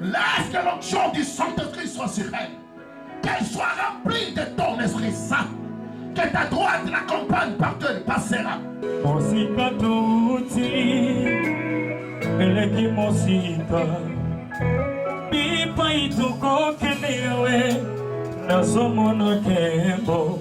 Laisse que l'onction du Saint-Esprit soit sur elle. Qu'elle soit remplie de ton Esprit Saint. Que ta droite l'accompagne partout elle passera. Mosika touti, eleki mosika. Pipa ituko kenewe, nasomono kembo.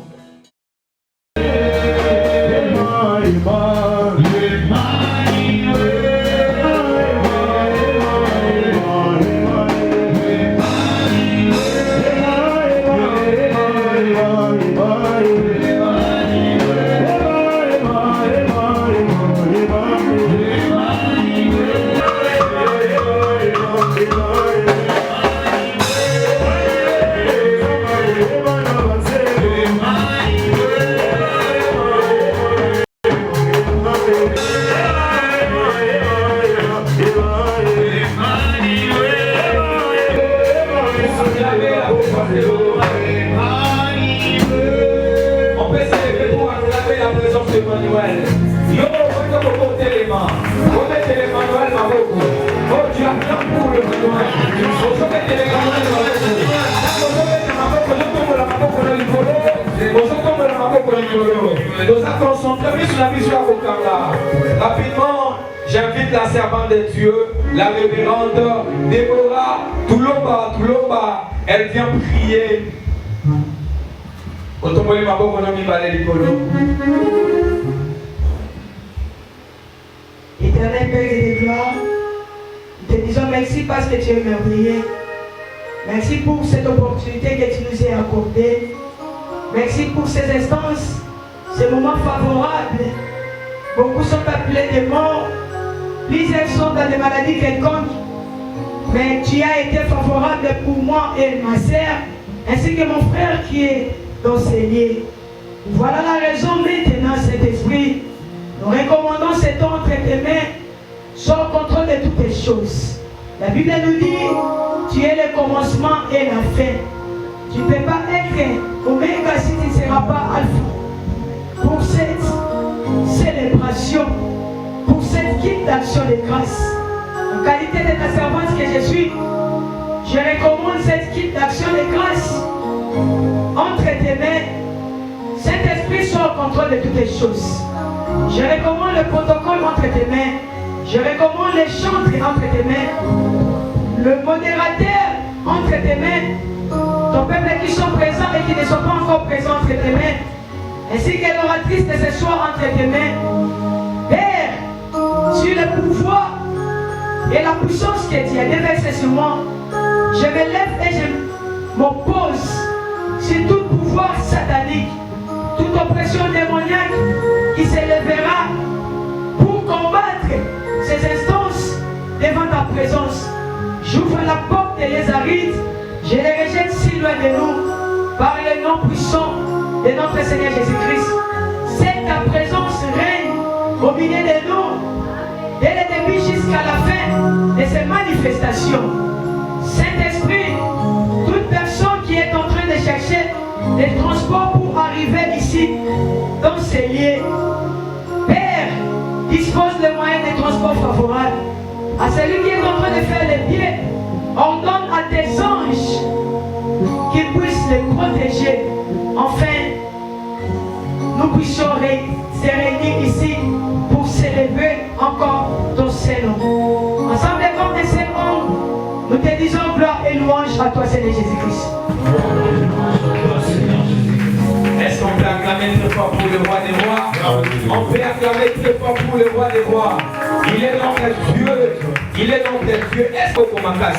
Nous allons concentrer sur la vision à Bokala. Rapidement, j'invite la servante de Dieu, la révérende Déborah Touloba. Elle vient prier. Éternel Père et de gloire, nous te disons merci parce que tu es merveilleux. Merci pour cette opportunité que tu nous as accordée. Merci pour ces instances, ces moments favorables. Beaucoup sont appelés des morts, plusieurs sont dans des maladies quelconques. Mais tu as été favorable pour moi et ma sœur, ainsi que mon frère qui est dans ces lieux. Voilà la raison maintenant, cet esprit. Nous recommandons cet temps entre tes mains, sans contrôle de toutes les choses. La Bible nous dit, tu es le commencement et la fin. Tu ne peux pas être Oméga si tu ne seras pas Alpha. Pour cette célébration, pour cette guide d'action de grâce, en qualité de ta servante que je suis, je recommande cette guide d'action de grâce entre tes mains. Saint-Esprit soit au contrôle de toutes les choses. Je recommande le protocole entre tes mains. Je recommande les chantres entre tes mains. Le modérateur entre tes mains. Ton peuple qui sont présents et qui ne sont pas encore présents entre tes mains. Ainsi que l'oratrice de ce soir entre tes mains. Père, sur le pouvoir et la puissance que tu as déversée sur moi, je me lève et je m'oppose sur tout pouvoir satanique, toute oppression démoniaque qui s'élèvera pour combattre ces instances devant ta présence. J'ouvre la porte des Lézarides, je les rejette si loin de nous, par le nom puissant de notre Seigneur Jésus-Christ. C'est ta présence règne au milieu de nous, dès le début jusqu'à la fin de ces manifestations. Saint-Esprit, toute personne qui est en train de chercher des transports pour arriver ici, dans ces lieux, Père, dispose le moyen de transport favorable. À celui qui est en train de faire les pieds, ordonne à tes anges qu'ils puissent les protéger. Enfin, nous puissions se réunir ici pour célébrer encore ton Saint-Nom. Ensemble comme des Saint-Homme, nous te disons gloire et louange à toi, Seigneur Jésus-Christ. Est-ce qu'on peut acclamer très fort pour le roi des rois? On peut acclamer très fort pour le roi des rois. Il est notre Dieu. Il est notre Dieu. Est-ce qu'on peut m'acclamer?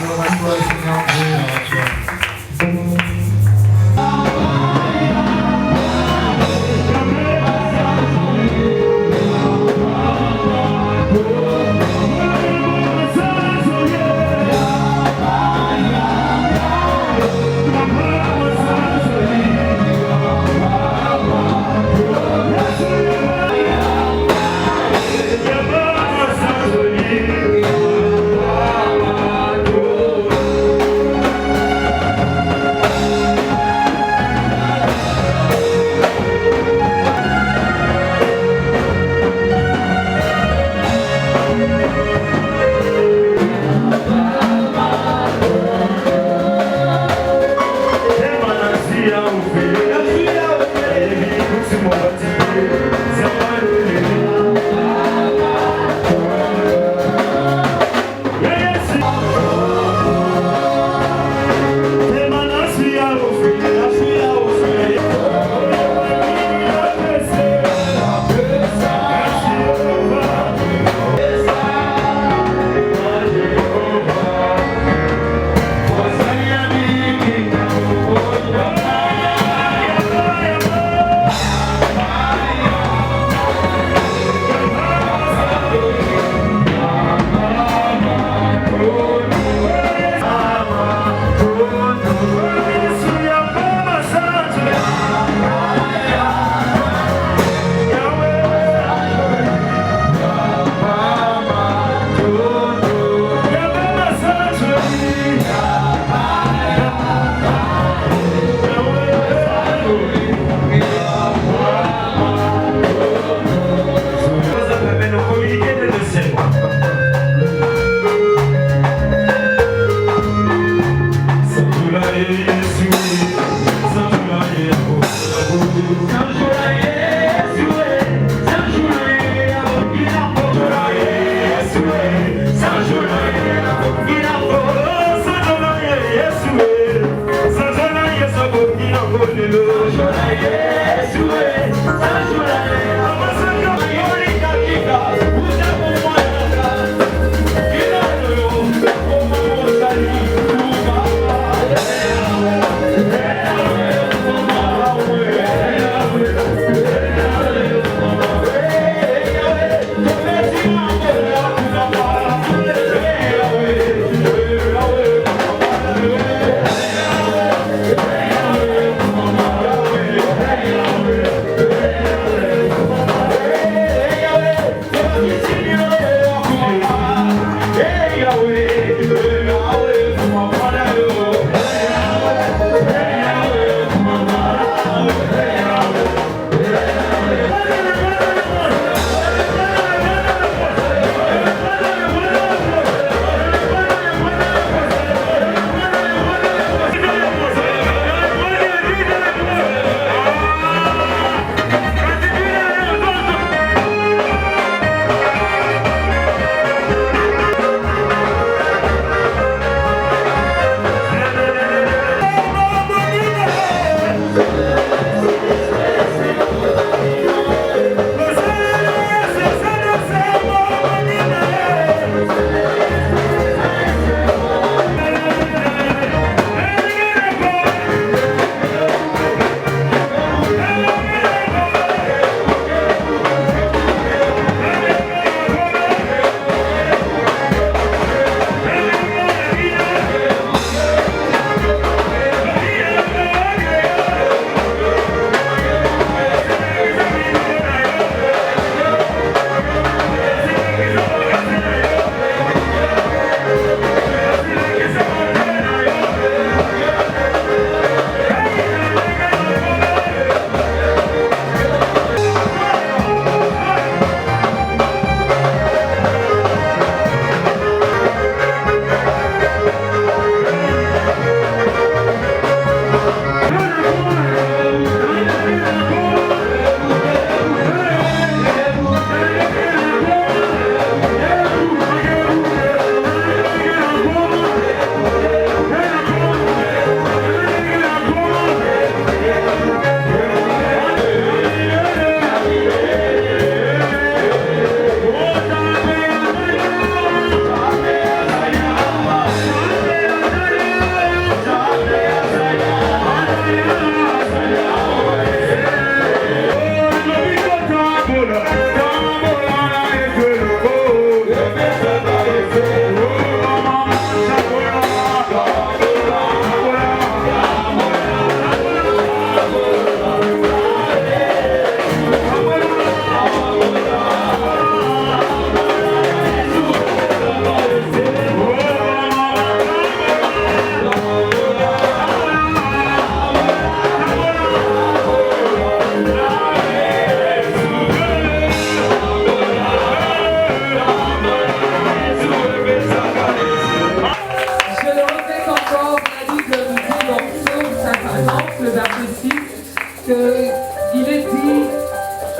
qu'il est dit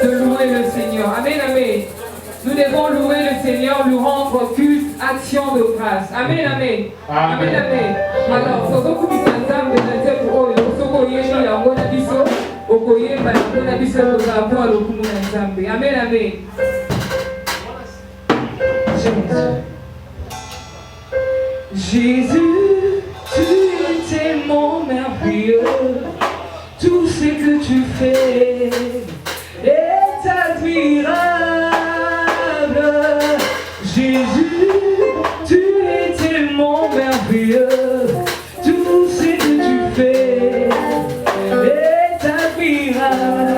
de louer le Seigneur. Amen, amen. Nous devons louer le Seigneur, lui rendre culte, action de grâce. Amen, amen. Amen, amen. Alors, ce que vous dites ensemble, c'est pour eux, ce que vous avez là, on a dit ça, on a dit ça, on a rapport au coup ensemble. Amen, amen. Jésus, tu es tellement merveilleux. Tout ce que tu fais est admirable. Jésus, tu es tellement merveilleux. Tout ce que tu fais est admirable.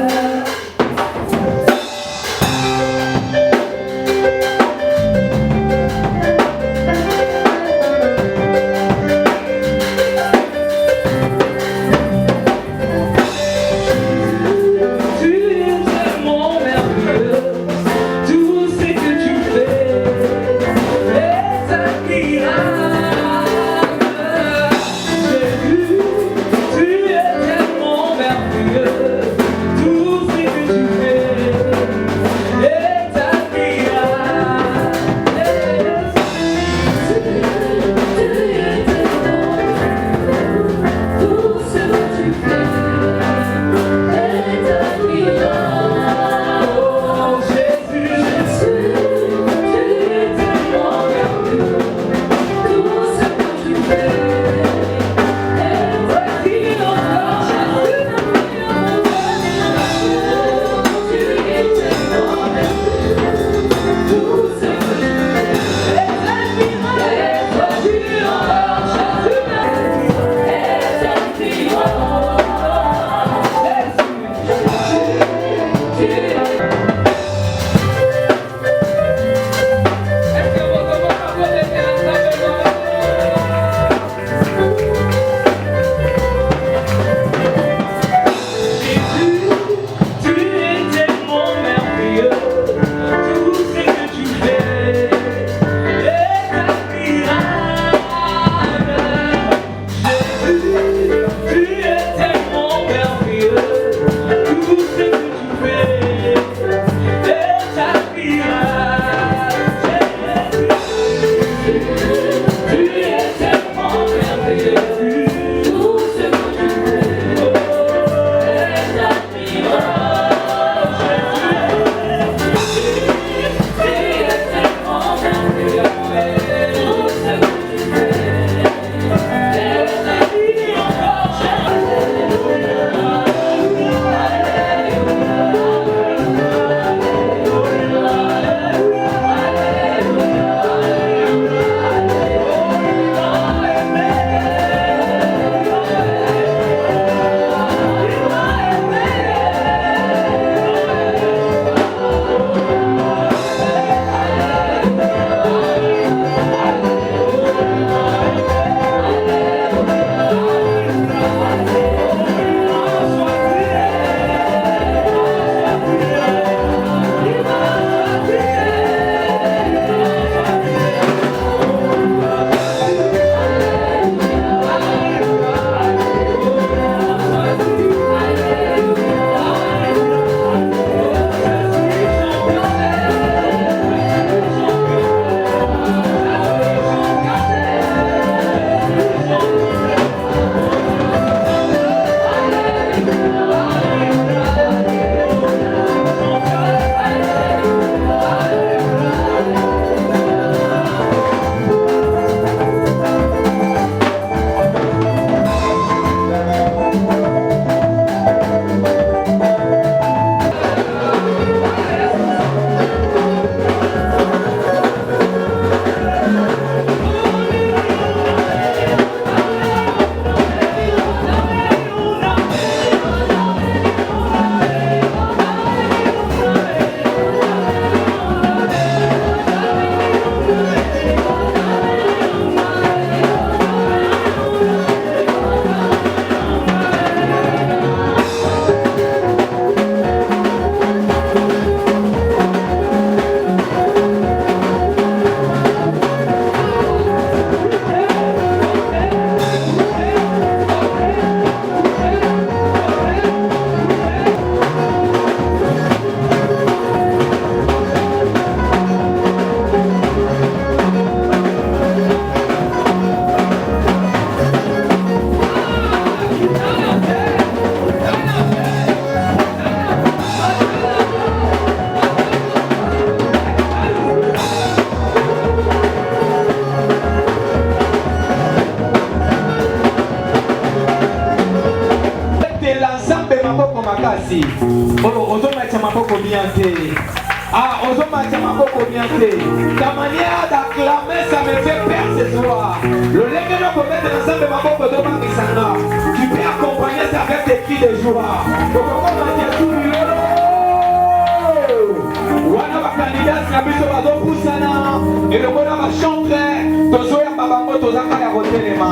makasi. Oh, ozomacha maboko bien te. Ah, ozomacha maboko bien te. Ta manière d'acclamer, ça me fait peur ce soir. Le lenge no commettre ensemble maboko de Bangisanga. Tu peux accompagner ça avec des cris de joie. Pourquoi macha tout wana bakandidati na biso bazopusana elongo na bachantre tozoyamba bango tozaka ya kotelema.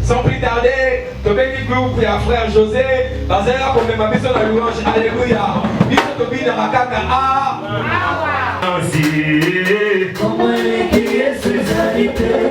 Sans plus tarder, tu peux dire groupe et à frère José, dans un là pour ma mission de louange, alléluia. Il faut te dire dans la caca. Ah! Comment écrire ces qualités?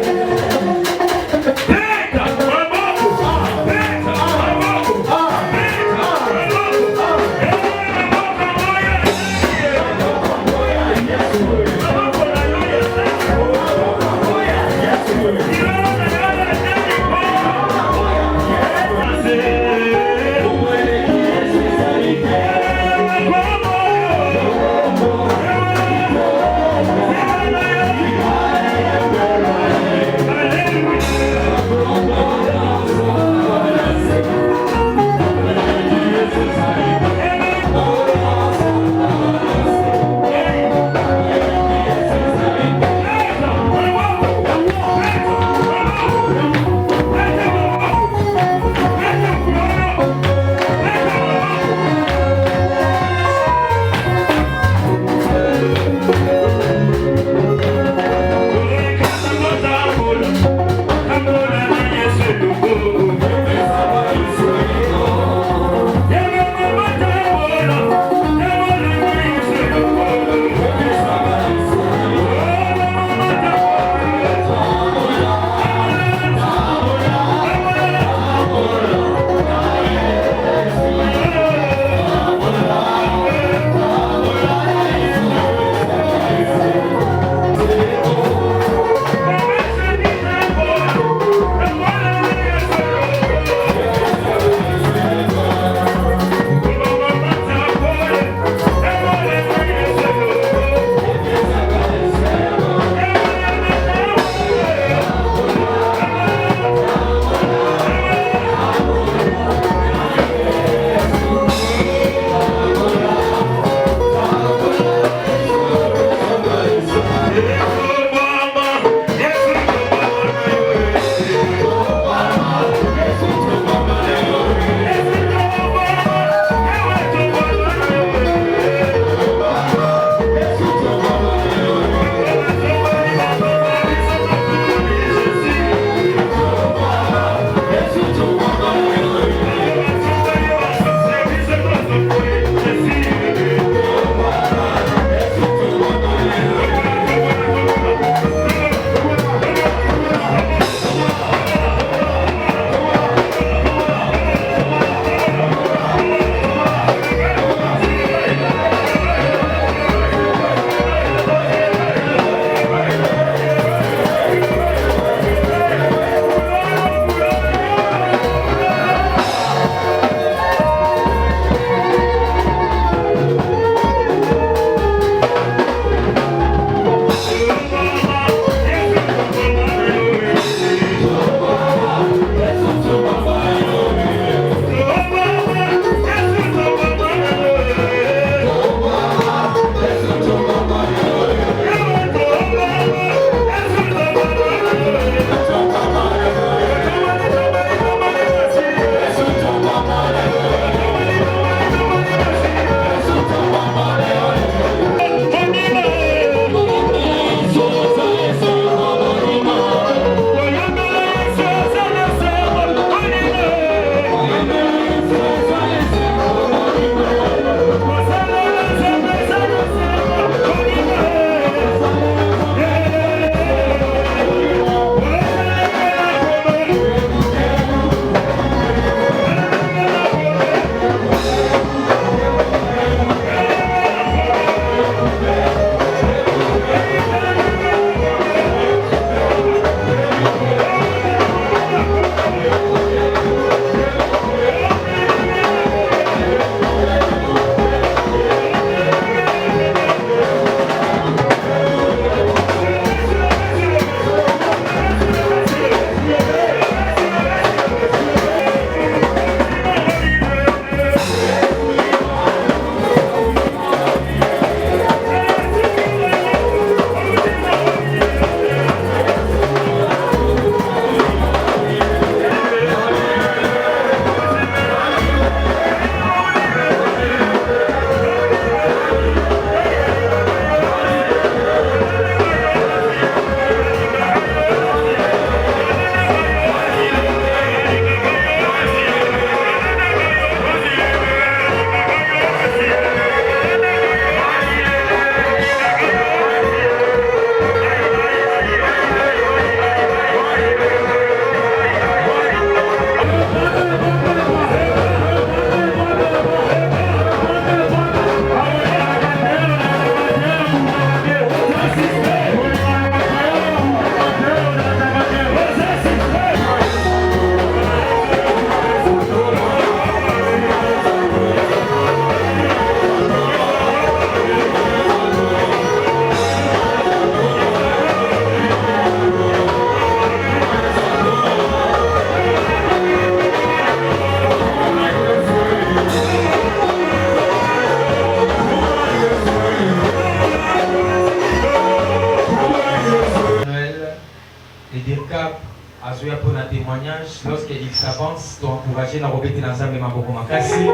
témoignage, lorsqu'il s'avance, tu encourager dans Robert Nzambe Maboko Makasi. Oh,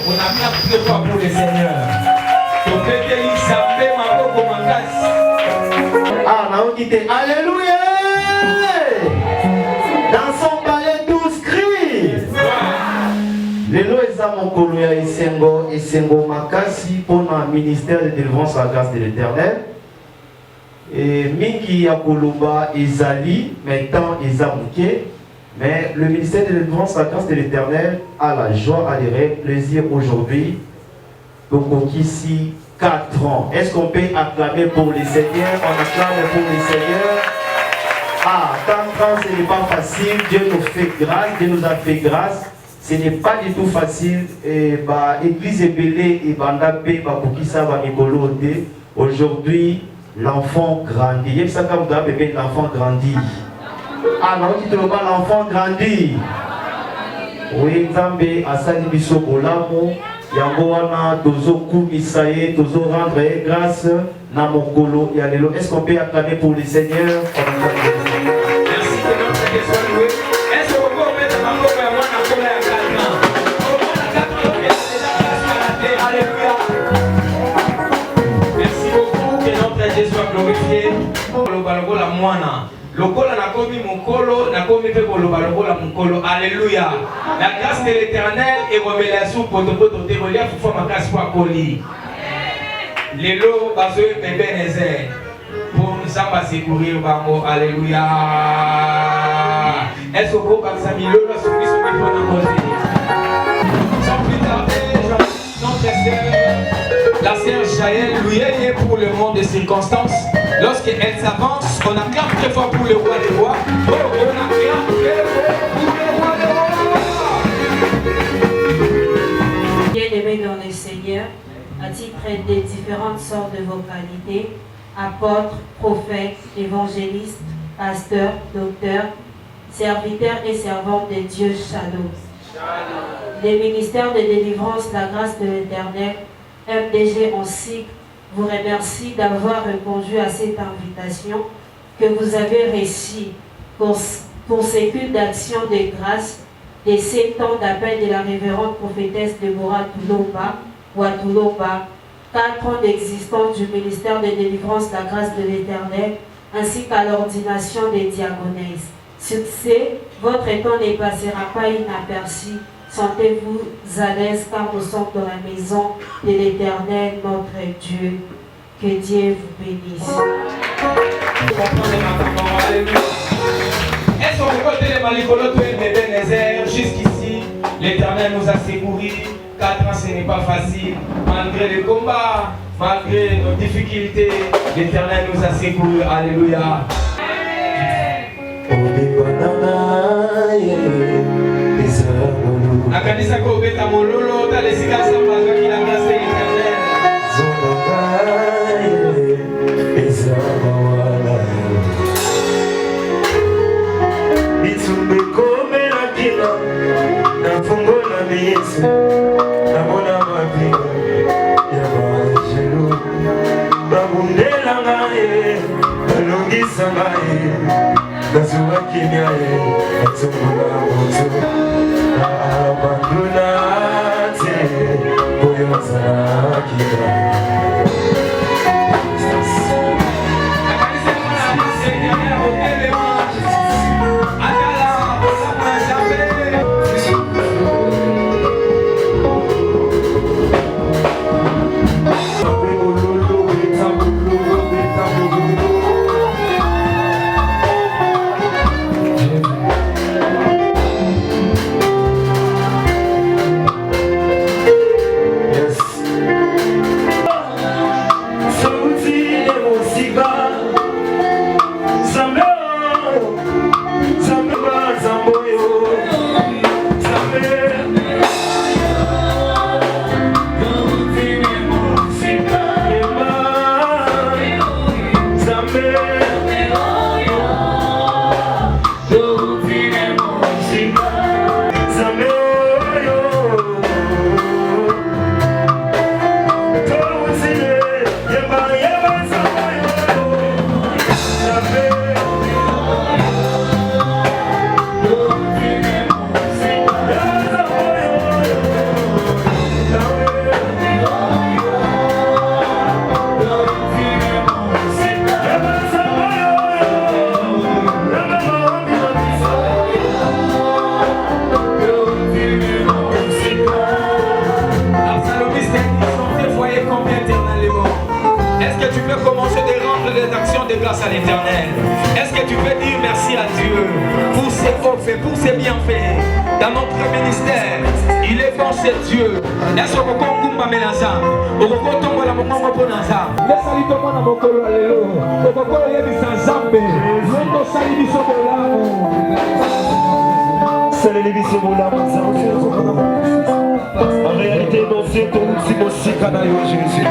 on a bien pris fois pour le Seigneur. Robert Nzambe Maboko Makasi. Ah, on a quitté. Alléluia! Dans son palais, tous crient. Lelo eza mokolo ya esengo makasi pour le ministère de délivrance à la grâce de l'Éternel. Et mingi ya koloba ezali, mais tant ezamuke. Mais le ministère de délivrance à la grâce de l'Éternel a la joie, a le réel plaisir aujourd'hui. Donc ici 4 ans. Est-ce qu'on peut acclamer pour les Seigneurs? On acclame pour les Seigneurs. Ah, 4 ans, ce n'est pas facile. Dieu nous fait grâce, Dieu nous a fait grâce. Ce n'est pas du tout facile. Église Ebélé et Bandapé, aujourd'hui, l'enfant grandit. L'enfant grandit. Ah non, tu te le vois, l'enfant grandit. Oui, Nzambe asali biso bolamo. Yango wana tozo kumisaye, tozo rendre grâce na mokolo ya lelo. Est-ce qu'on peut acclamer pour le Seigneur? Merci de notre question loué. Est-ce qu'on peut mettre ma mot à moi dans la calme? Alléluia. Merci beaucoup, que notre Dieu soit glorifié. La moine. Lokola nakomi mokolo, nakomi pe koloba mokolo. Alléluia. La grâce de l'Éternel est révélation pour te te relier pour ma grâce pour coli. Lelo bazoe bébé Nézer pour nous samba secourir bango. Alléluia. Est-ce que vous pouvez ça milo la soumise au micro dans côté? Sans plus tarder, notre sœur, la sœur Jaël, lui est pour le monde des circonstances. Lorsqu'elle s'avance, on acclame très fort pour le roi des rois. Oh, on acclame très fort pour le roi des rois. Bien-aimés dans le Seigneur, à titre des différentes sortes de vos qualités, apôtres, prophètes, évangélistes, pasteurs, docteurs, serviteurs et servantes de Dieu, Shalom. Les ministères de délivrance, la grâce de l'Éternel, MDG en cycle, vous remercie d'avoir répondu à cette invitation que vous avez reçue pour ces cultes d'action de grâce des 7 ans d'appel de la révérende prophétesse Deborah Touloba, 4 ans d'existence du ministère de délivrance, la grâce de l'Éternel, ainsi qu'à l'ordination des diaconesses. Succès, votre temps ne passera pas inaperçu. Sentez-vous à l'aise car nous sommes dans la maison de l'Éternel, notre Dieu. Que Dieu vous bénisse. Est-ce qu'on peut côté les malicolotes et bébé Nézer? Jusqu'ici, l'Éternel nous a secourus. 4 ans, ce n'est pas facile. Malgré les combats, malgré nos difficultés, l'Éternel nous a secourus. Alléluia. Nakanisa ko beta mololo ta lesika samba qui la grâce de l'Éternel. Bitsumbe kome na kina na fungo na miyesu na mona mapinga ya bajelu babundela ngaye balongisa ngaye nazuwa kimya ye atsungula moto abandona te boyoza kira. Est-ce que tu peux commencer de rendre des actions de grâce à l'Éternel? Est-ce que tu peux dire merci à Dieu pour ses faits, pour ses bienfaits dans notre ministère? Il est bon, c'est Dieu. Est-ce que vous pouvez me lancer? Vous pouvez tomber la mongo pour lancer. Laisse-lui tomber la mongo pour aller là. Vous pouvez aller dans Zambé. Nous saluons sur le lac. C'est l'émission de la en réalité, nous sommes tous aussi canaux Jésus.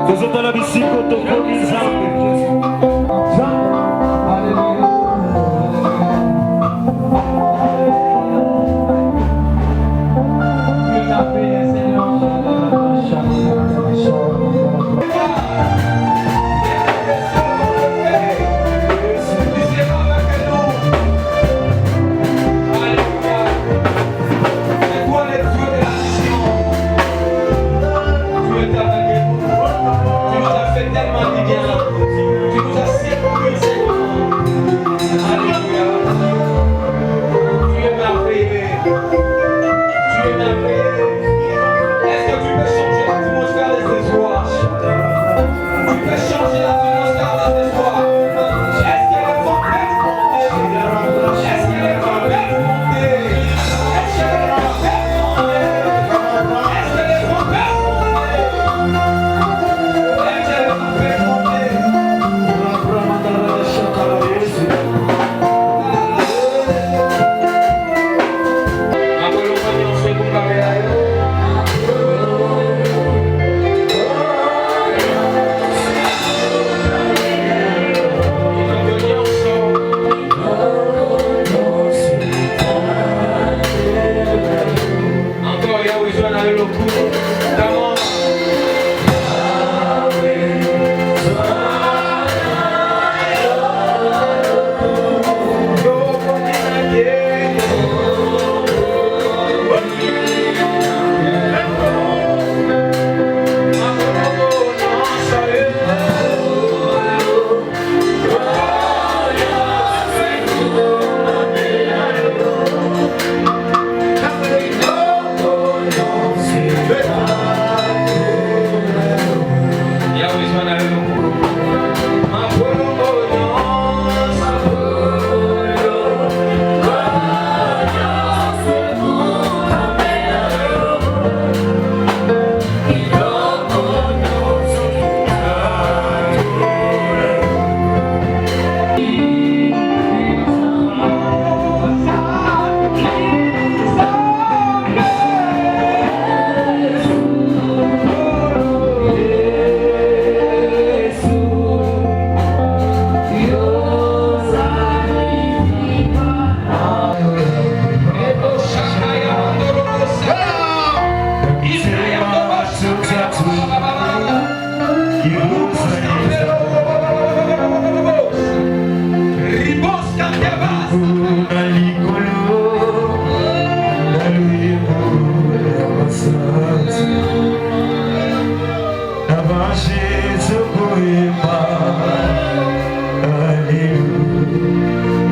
Nous sommes dans la musique autorisée.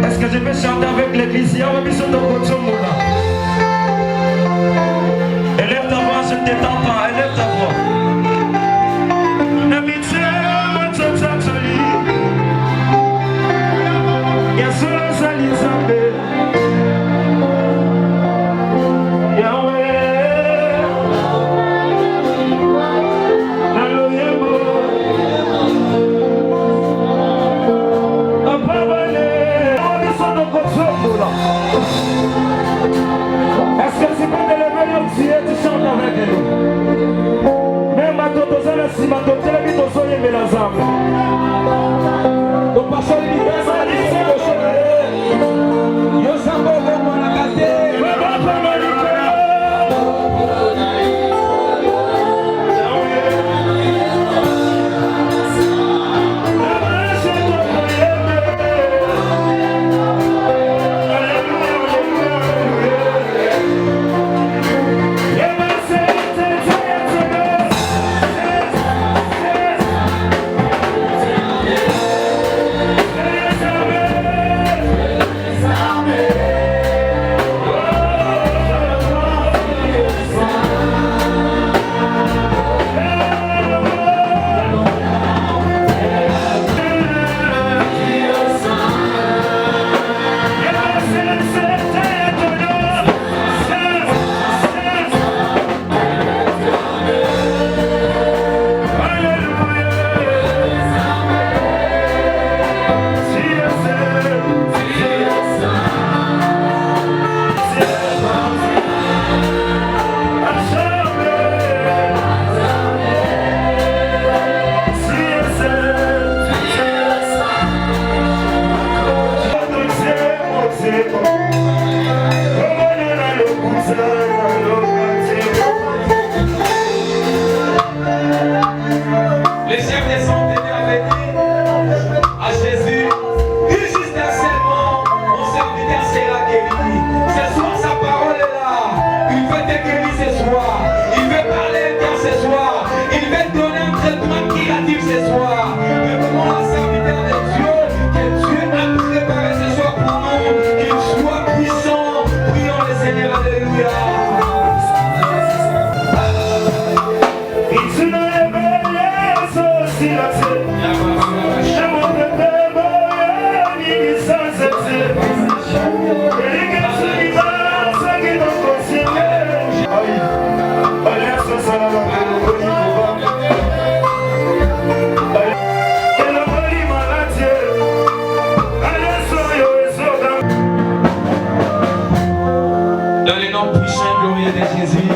Est-ce que je peux chanter avec l'église? Élève ta voix, je ne t'étends pas, élève ta voix. Est-ce que c'est pas de lever le pied, tu chantes avec elle? Même à toi, tu as la cima, tu as la vie, tu as la zambe. Donc, pas seul, il y a Les chefs des sont tenus à venir à Jésus. Juste un seul mot, mon serviteur sera guéri. Ce soir, sa parole est là. Il veut te guérir ce soir. Il veut parler à toi ce soir. Il veut te donner un traitement curatif ce soir. Mais comment un serviteur de Dieu, que Dieu a préparé ce soir pour nous, qu'il soit puissant. Prions le Seigneur, alléluia. Dans le nom puissant et glorieux de Jésus,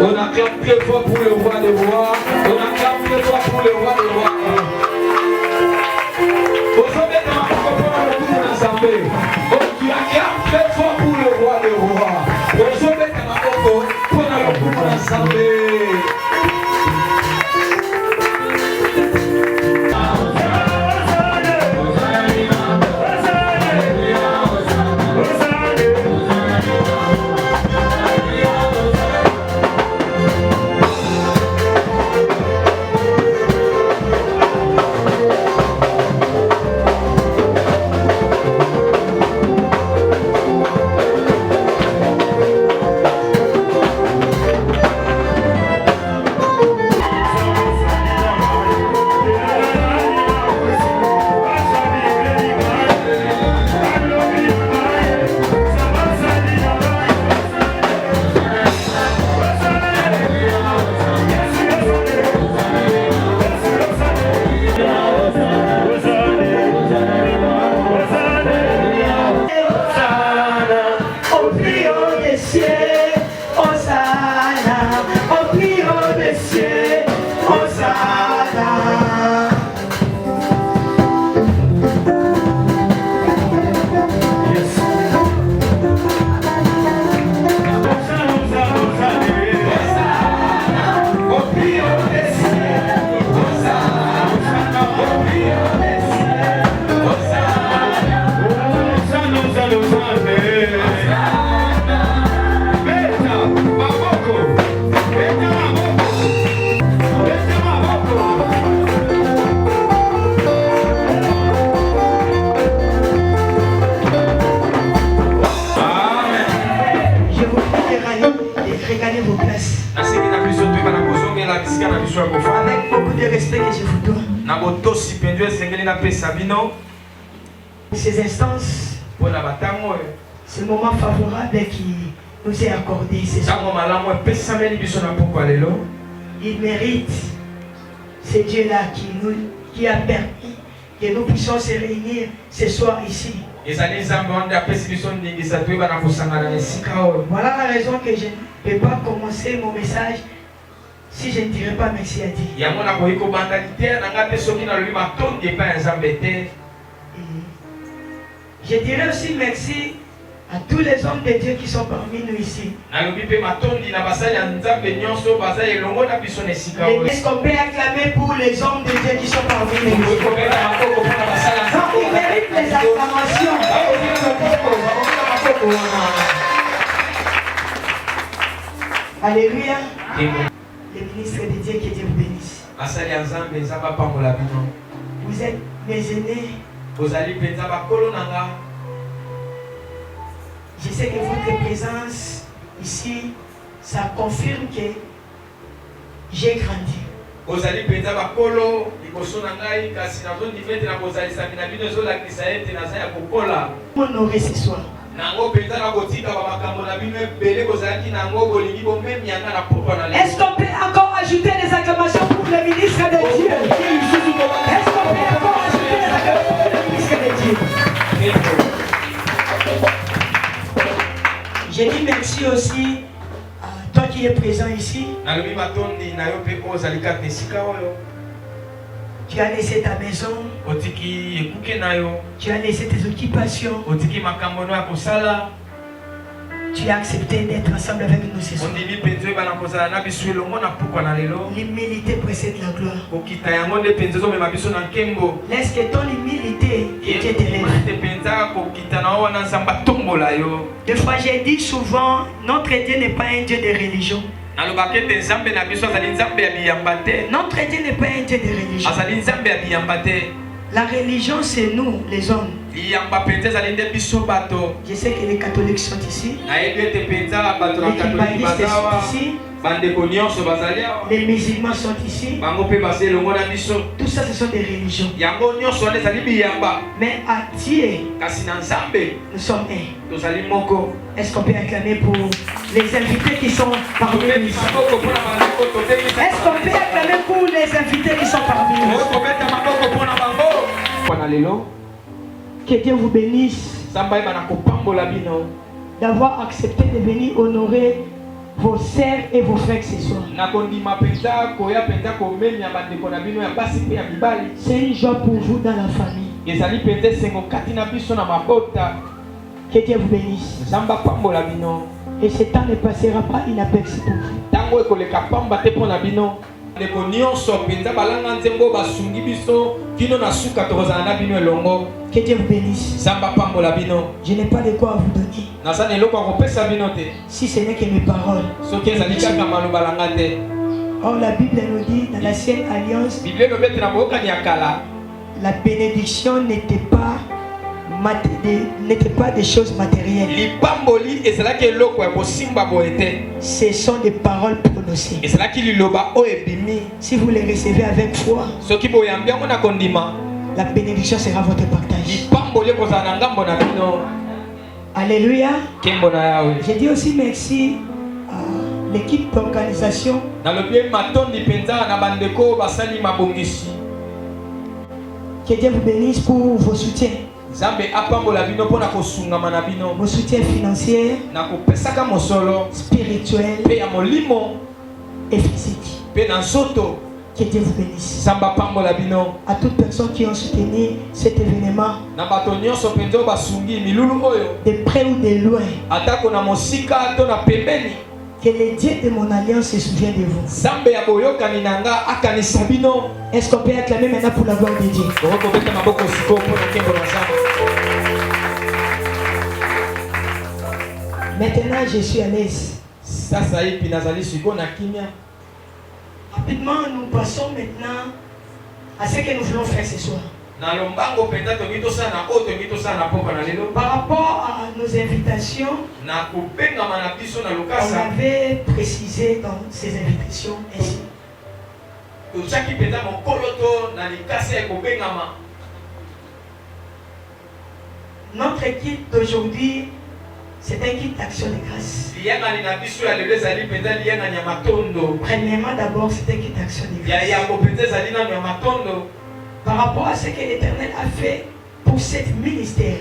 on acclame très fort pour le roi des rois. On acclame très fort pour le roi des rois. Tu acclames très fort pour le roi des rois. Avec beaucoup de respect que je vous donne. Ces instances, ce moment favorable qui nous est accordé ce soir. Il mérite, c'est Dieu-là qui a permis que nous puissions se réunir ce soir ici. Voilà la raison que je ne peux pas commencer mon message si je ne dirais pas merci à Dieu. Je dirais aussi merci à tous les hommes de Dieu qui sont parmi nous ici. Est-ce qu'on peut acclamer pour les hommes de Dieu qui sont parmi nous? Donc ils méritent les acclamations. Alléluia. Les ministres de Dieu, que Dieu vous bénisse. Vous êtes mes aînés. Je sais que votre présence ici, ça confirme que j'ai grandi. Honoré ce soir. Est-ce qu'on peut encore ajouter des acclamations pour le ministre de Dieu? Est-ce qu'on peut encore ajouter des acclamations pour le ministre de Dieu? Je dis merci aussi à toi qui es présent ici. Tu as laissé ta maison. Tu as laissé tes occupations. Tu as accepté d'être ensemble avec nous ce soir. L'humilité précède la gloire. Laisse que ton humilité Dieu t'élève. Des fois j'ai dit souvent, notre Dieu n'est pas un Dieu de religion. Notre Dieu n'est pas un Dieu de religion. La religion c'est nous les hommes. Je sais que les catholiques sont ici. Les kibalistes sont ici. Les musulmans sont ici. Tout ça ce sont des religions. Mais à Dieu, nous sommes un. Est-ce qu'on peut acclamer pour les invités qui sont parmi nous? Est-ce qu'on peut acclamer pour les invités qui sont parmi nous? Que Dieu vous bénisse d'avoir accepté de venir honorer vos sœurs et vos frères ce soir. C'est une joie pour vous dans la famille. Que Dieu vous bénisse. Et ce temps ne passera pas inaperçu pour vous. Que Dieu vous bénisse. Je n'ai pas de quoi vous donner. Si ce n'est que mes paroles. Or la Bible nous dit dans l'ancienne alliance, la bénédiction n'était pas des choses matérielles. Ce sont des paroles prononcées. Si vous les recevez avec foi, la bénédiction sera votre partage. Alléluia. Je dis aussi merci à l'équipe d'organisation. Que Dieu vous bénisse pour vos soutiens. Vos soutiens financiers, spirituels et physiques. Que Dieu vous bénisse. À toutes personnes qui ont soutenu cet événement, de près ou de loin, que le Dieu de mon alliance se souvienne de vous. Est-ce qu'on peut acclamer maintenant pour la gloire de Dieu? Maintenant, je suis à l'aise. Rapidement, nous passons maintenant à ce que nous voulons faire ce soir. Par rapport à nos invitations, on avait précisé dans ces invitations ainsi. Notre équipe d'aujourd'hui, c'est un kit d'action de grâce. Premièrement, d'abord, c'est un kit d'action de grâce. Par rapport à ce que l'Éternel a fait pour cet ministère.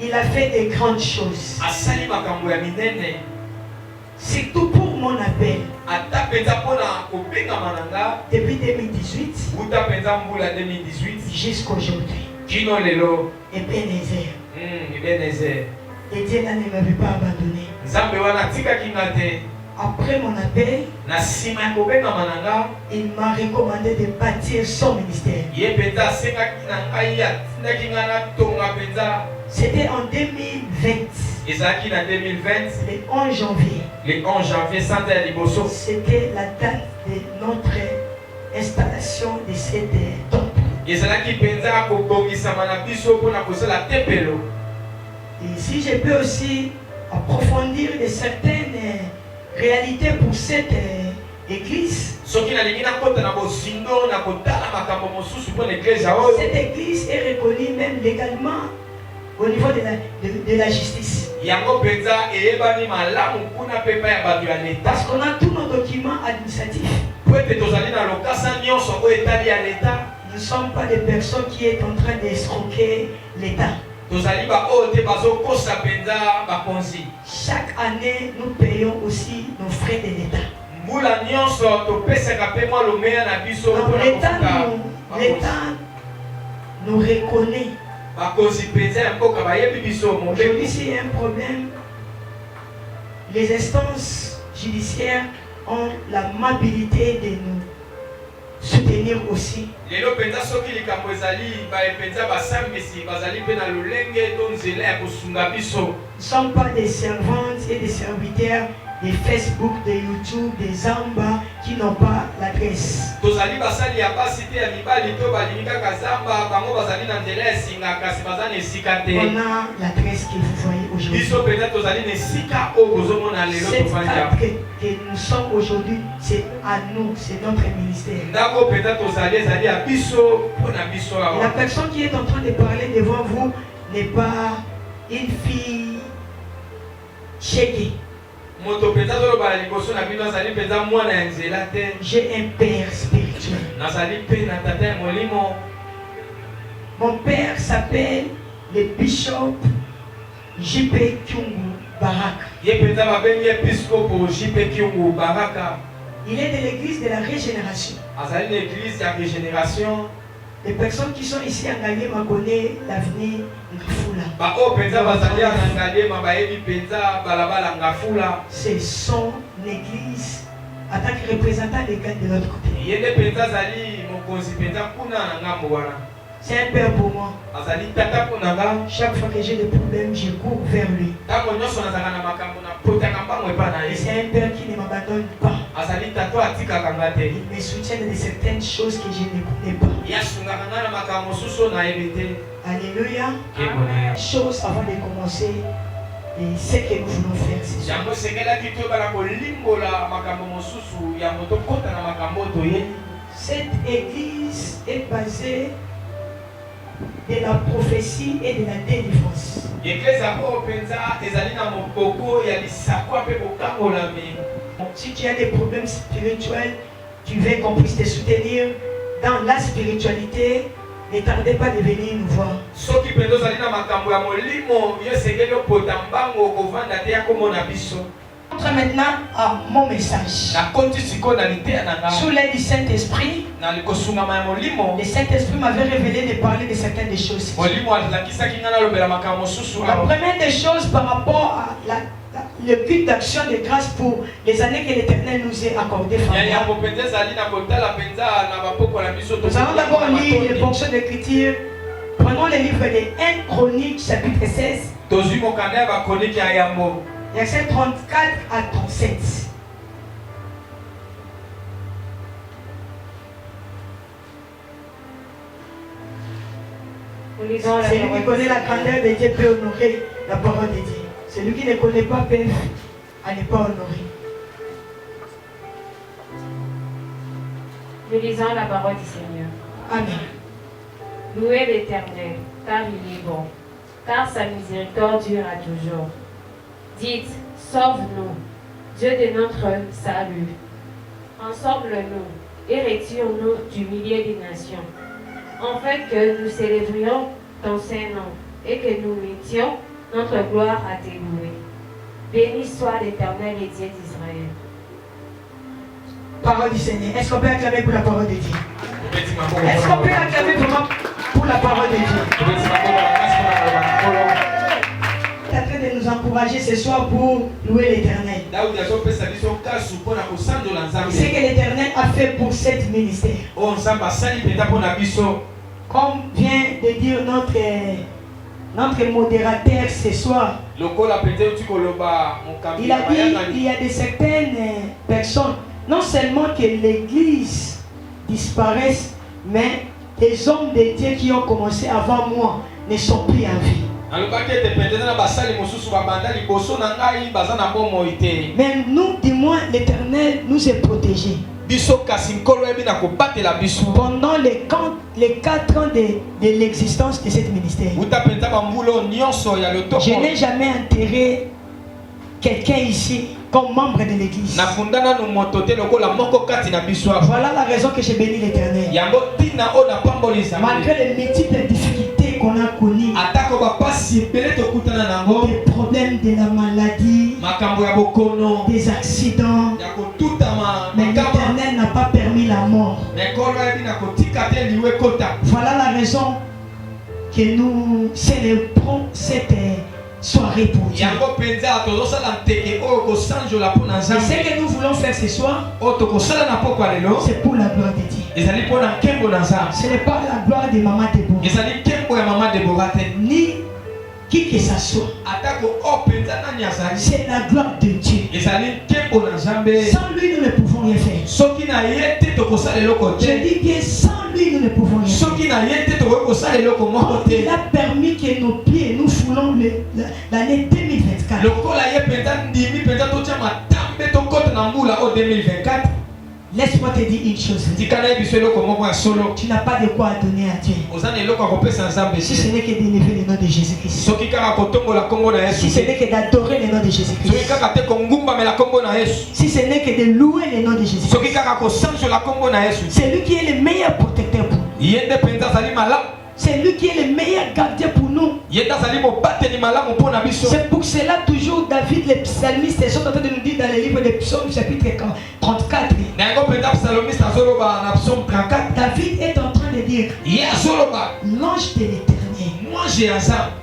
Il a fait de grandes choses. Surtout pour mon appel. Depuis 2018 jusqu'aujourd'hui. Ebenezer. Et Dieu ne m'avait pas abandonné. Après mon appel, il m'a recommandé de bâtir son ministère. C'était en 2020. Le 11 janvier. C'était la date de notre installation de cette temple. Et si je peux aussi approfondir de certaines réalités pour cette église. Cette église est reconnue même légalement au niveau de la justice. Parce qu'on a tous nos documents administratifs. Nous ne sommes pas des personnes qui sont en train d'escroquer l'État. Chaque année, nous payons aussi nos frais de l'État. L'État nous reconnaît Aujourd'hui, s'il y a un problème, les instances judiciaires ont l'amabilité de nous soutenir aussi. Nous ne sommes pas des servantes et des serviteurs des Facebook, des YouTube, des Zamba qui n'ont pas l'adresse. On a l'adresse que vous voyez aujourd'hui. Cette acte que nous sommes aujourd'hui, c'est à nous, c'est notre ministère. La personne qui est en train de parler devant vous n'est pas une fille chérie. J'ai un père spirituel. Mon père s'appelle le bishop J.P. Kyungu Baraka. Il est de l'église de la régénération. Les personnes qui sont ici en Ngaliema connaissent l'avenir Ngafula. C'est son église en tant que représentant des gars de l'autre côté. C'est un père pour moi. Chaque fois que j'ai des problèmes, je cours vers lui. Et c'est un père qui ne m'abandonne pas. Il me soutient de certaines choses que je ne connais pas. Alléluia. Chose avant de commencer, et ce que nous voulons faire, c'est ça. Cette église est basée de la prophétie et de la délivrance. Si tu as des problèmes spirituels, tu veux qu'on puisse te soutenir dans la spiritualité, ne tardez pas de venir nous voir. Entre maintenant à mon message. Sous l'aide du Saint-Esprit, le Saint-Esprit m'avait révélé de parler de certaines des choses. La première des choses par rapport à le but d'action de grâce pour les années que l'Éternel nous a accordées. Nous allons d'abord lire les portions d'écriture. Prenons le livre de 1 Chronique chapitre 16. Versets 34 à 37. Celui qui connaît la grandeur de Dieu peut honorer la parole de Dieu. Celui qui ne connaît pas peut à ne pas honorer. Nous lisons la parole du Seigneur. Amen. Louez l'Éternel, car il est bon, car sa miséricorde dure à toujours. Dites, sauve-nous, Dieu de notre salut. Ensemble-nous et retire-nous du milieu des nations, afin que nous célébrions ton Saint-Nom et que nous mettions notre gloire à tes louer. Béni soit l'Éternel et Dieu d'Israël. Parole du Seigneur. Est-ce qu'on peut acclamer pour la parole de Dieu? Est-ce qu'on peut acclamer vraiment pour la parole de Dieu? Tu es en train de nous encourager ce soir pour louer l'Éternel. C'est ce que l'Éternel a fait pour cette ministère. Comme vient de dire notre modérateur ce soir, il a dit il y a de certaines personnes, non seulement que l'église disparaisse, mais les hommes de Dieu qui ont commencé avant moi ne sont plus en vie. Mais nous, du moins, l'Éternel nous est protégé. Pendant les 4 ans de l'existence de cette ministère, je n'ai jamais enterré quelqu'un ici comme membre de l'église. Voilà la raison que j'ai béni l'Éternel. Malgré les multiples difficultés qu'on a connues, des problèmes de la maladie, des accidents, mais l'Éternel n'a pas permis la mort. Voilà la raison que que nous célébrons cette soirée pour Dieu. Et ce que nous voulons faire ce soir, c'est pour la gloire de Dieu. Ce n'est pas la gloire de Maman Déborah, ni qui que ça soit. C'est la gloire de Dieu. Sans lui, nous ne pouvons rien faire. Je dis que sans lui, nous ne pouvons rien faire. Il a permis que nos pieds nous foulons l'année 2024. Laisse-moi te dire une chose. Tu n'as pas de quoi donner à Dieu. Si ce n'est que d'élever le nom de Jésus-Christ. Si ce n'est que d'adorer le nom de Jésus-Christ. Si ce n'est que de louer le nom de Jésus-Christ. C'est lui qui est le meilleur protecteur pour nous. C'est lui qui est le meilleur gardien pour nous. C'est pour cela toujours David, les psalmistes, sont en train de nous dire dans le livre des psaumes chapitre 34. David est en train de dire l'ange de l'Éternel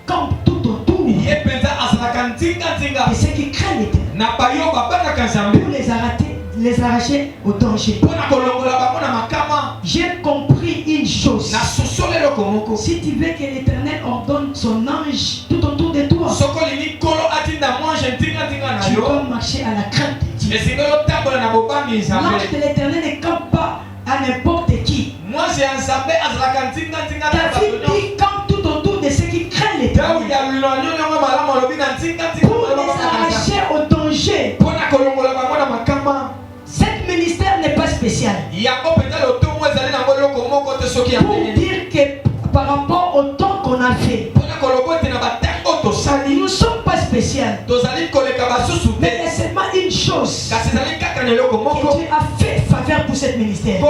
comme tout autour de ceux qui craignent l'Éternel pour les arracher au danger. J'ai compris une chose. Si tu veux que l'Éternel ordonne son ange tout autour de toi, tu dois marcher à la crainte de Dieu. L'ange de l'Éternel ne campe pas à n'importe qui. David dit campe tout autour de ceux qui craignent l'Éternel pour les arracher au danger. Cet ministère n'est pas spécial. Pour dire que par rapport au temps qu'on a fait, nous ne sommes pas spéciaux. Mais il y a seulement une chose que Dieu a fait faveur pour cet ministère.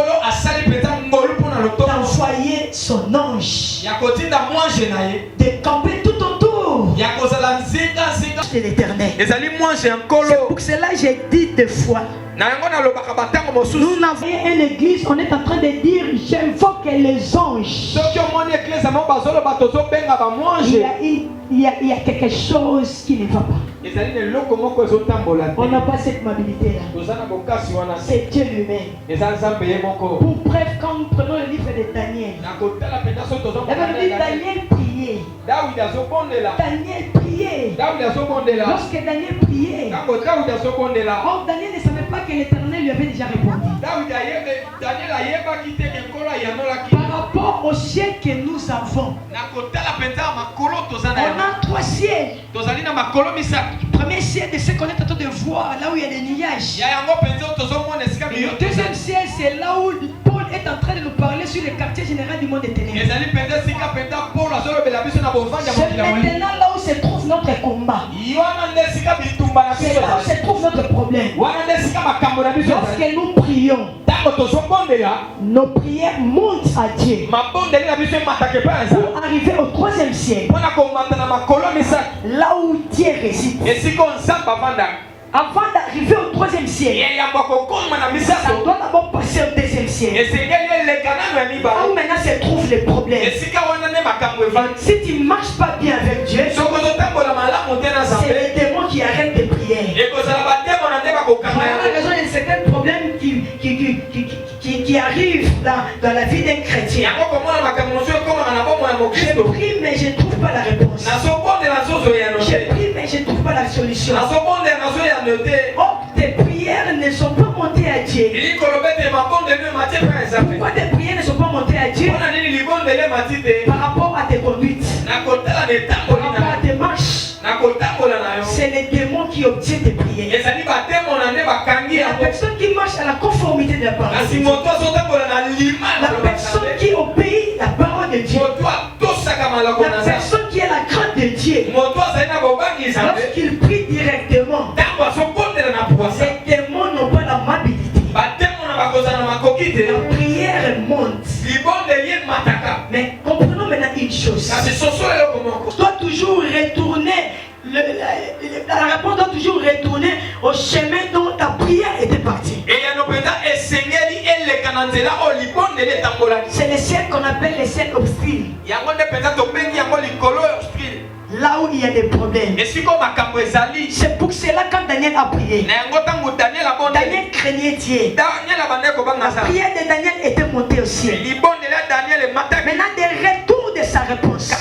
D'envoyer son ange de camper tout autour de l'Éternel. C'est pour cela que j'ai dit deux fois. Nous n'avons une église, on est en train de dire j'invoque les anges. Il y a quelque chose qui ne va pas. On n'a pas cette mobilité là. C'est Dieu lui-même. Pour bref, quand nous prenons le livre de Daniel, Daniel priait. Daniel priait. Lorsque Daniel priait, Daniel ne savait pas que l'Éternel lui avait déjà répondu. Par rapport au ciel que nous avons, on a trois ciels. Le premier ciel de ce qu'on est en train de voir, là où il y a des nuages. Le deuxième ciel, c'est là où Paul est en train de nous parler sur le quartier général du monde des ténèbres. C'est maintenant là où se trouve notre combat. C'est là où se trouve notre problème. Lorsque nous prions, nos prières montent à Dieu pour arriver au troisième ciel, là où Dieu réside. Avant d'arriver au troisième ciel, ça doit d'abord passer au deuxième ciel. Là où maintenant se trouvent les problèmes. Si tu ne marches pas bien avec Dieu, c'est les démons qui arrêtent de prier. Voilà la raison de certains problèmes qui arrivent dans la vie d'un chrétien. Je prie mais je ne trouve pas la réponse. Je prie mais je ne trouve pas la solution. Oh, tes prières ne sont pas montées à Dieu. Pourquoi tes prières ne sont pas montées à Dieu? Par rapport à tes conduites, par rapport à tes marches. C'est les démons qui obtiennent tes prières. La personne qui marche à la conformité de la parole de Dieu, la personne qui obéit la parole de Dieu, la personne qui a la crainte de Dieu, lorsqu'il prie directement, les démons n'ont pas l'amabilité. La prière monte. Mais comprenons maintenant une chose. Tu dois toujours retourner, la réponse doit toujours retourner au chemin dont ta prière était partie. C'est le ciel qu'on appelle le ciel obscur. Là où il y a des problèmes. C'est pour cela quand Daniel a prié, Daniel craignait Dieu. La prière de Daniel était montée au ciel. Maintenant, des retours de sa réponse.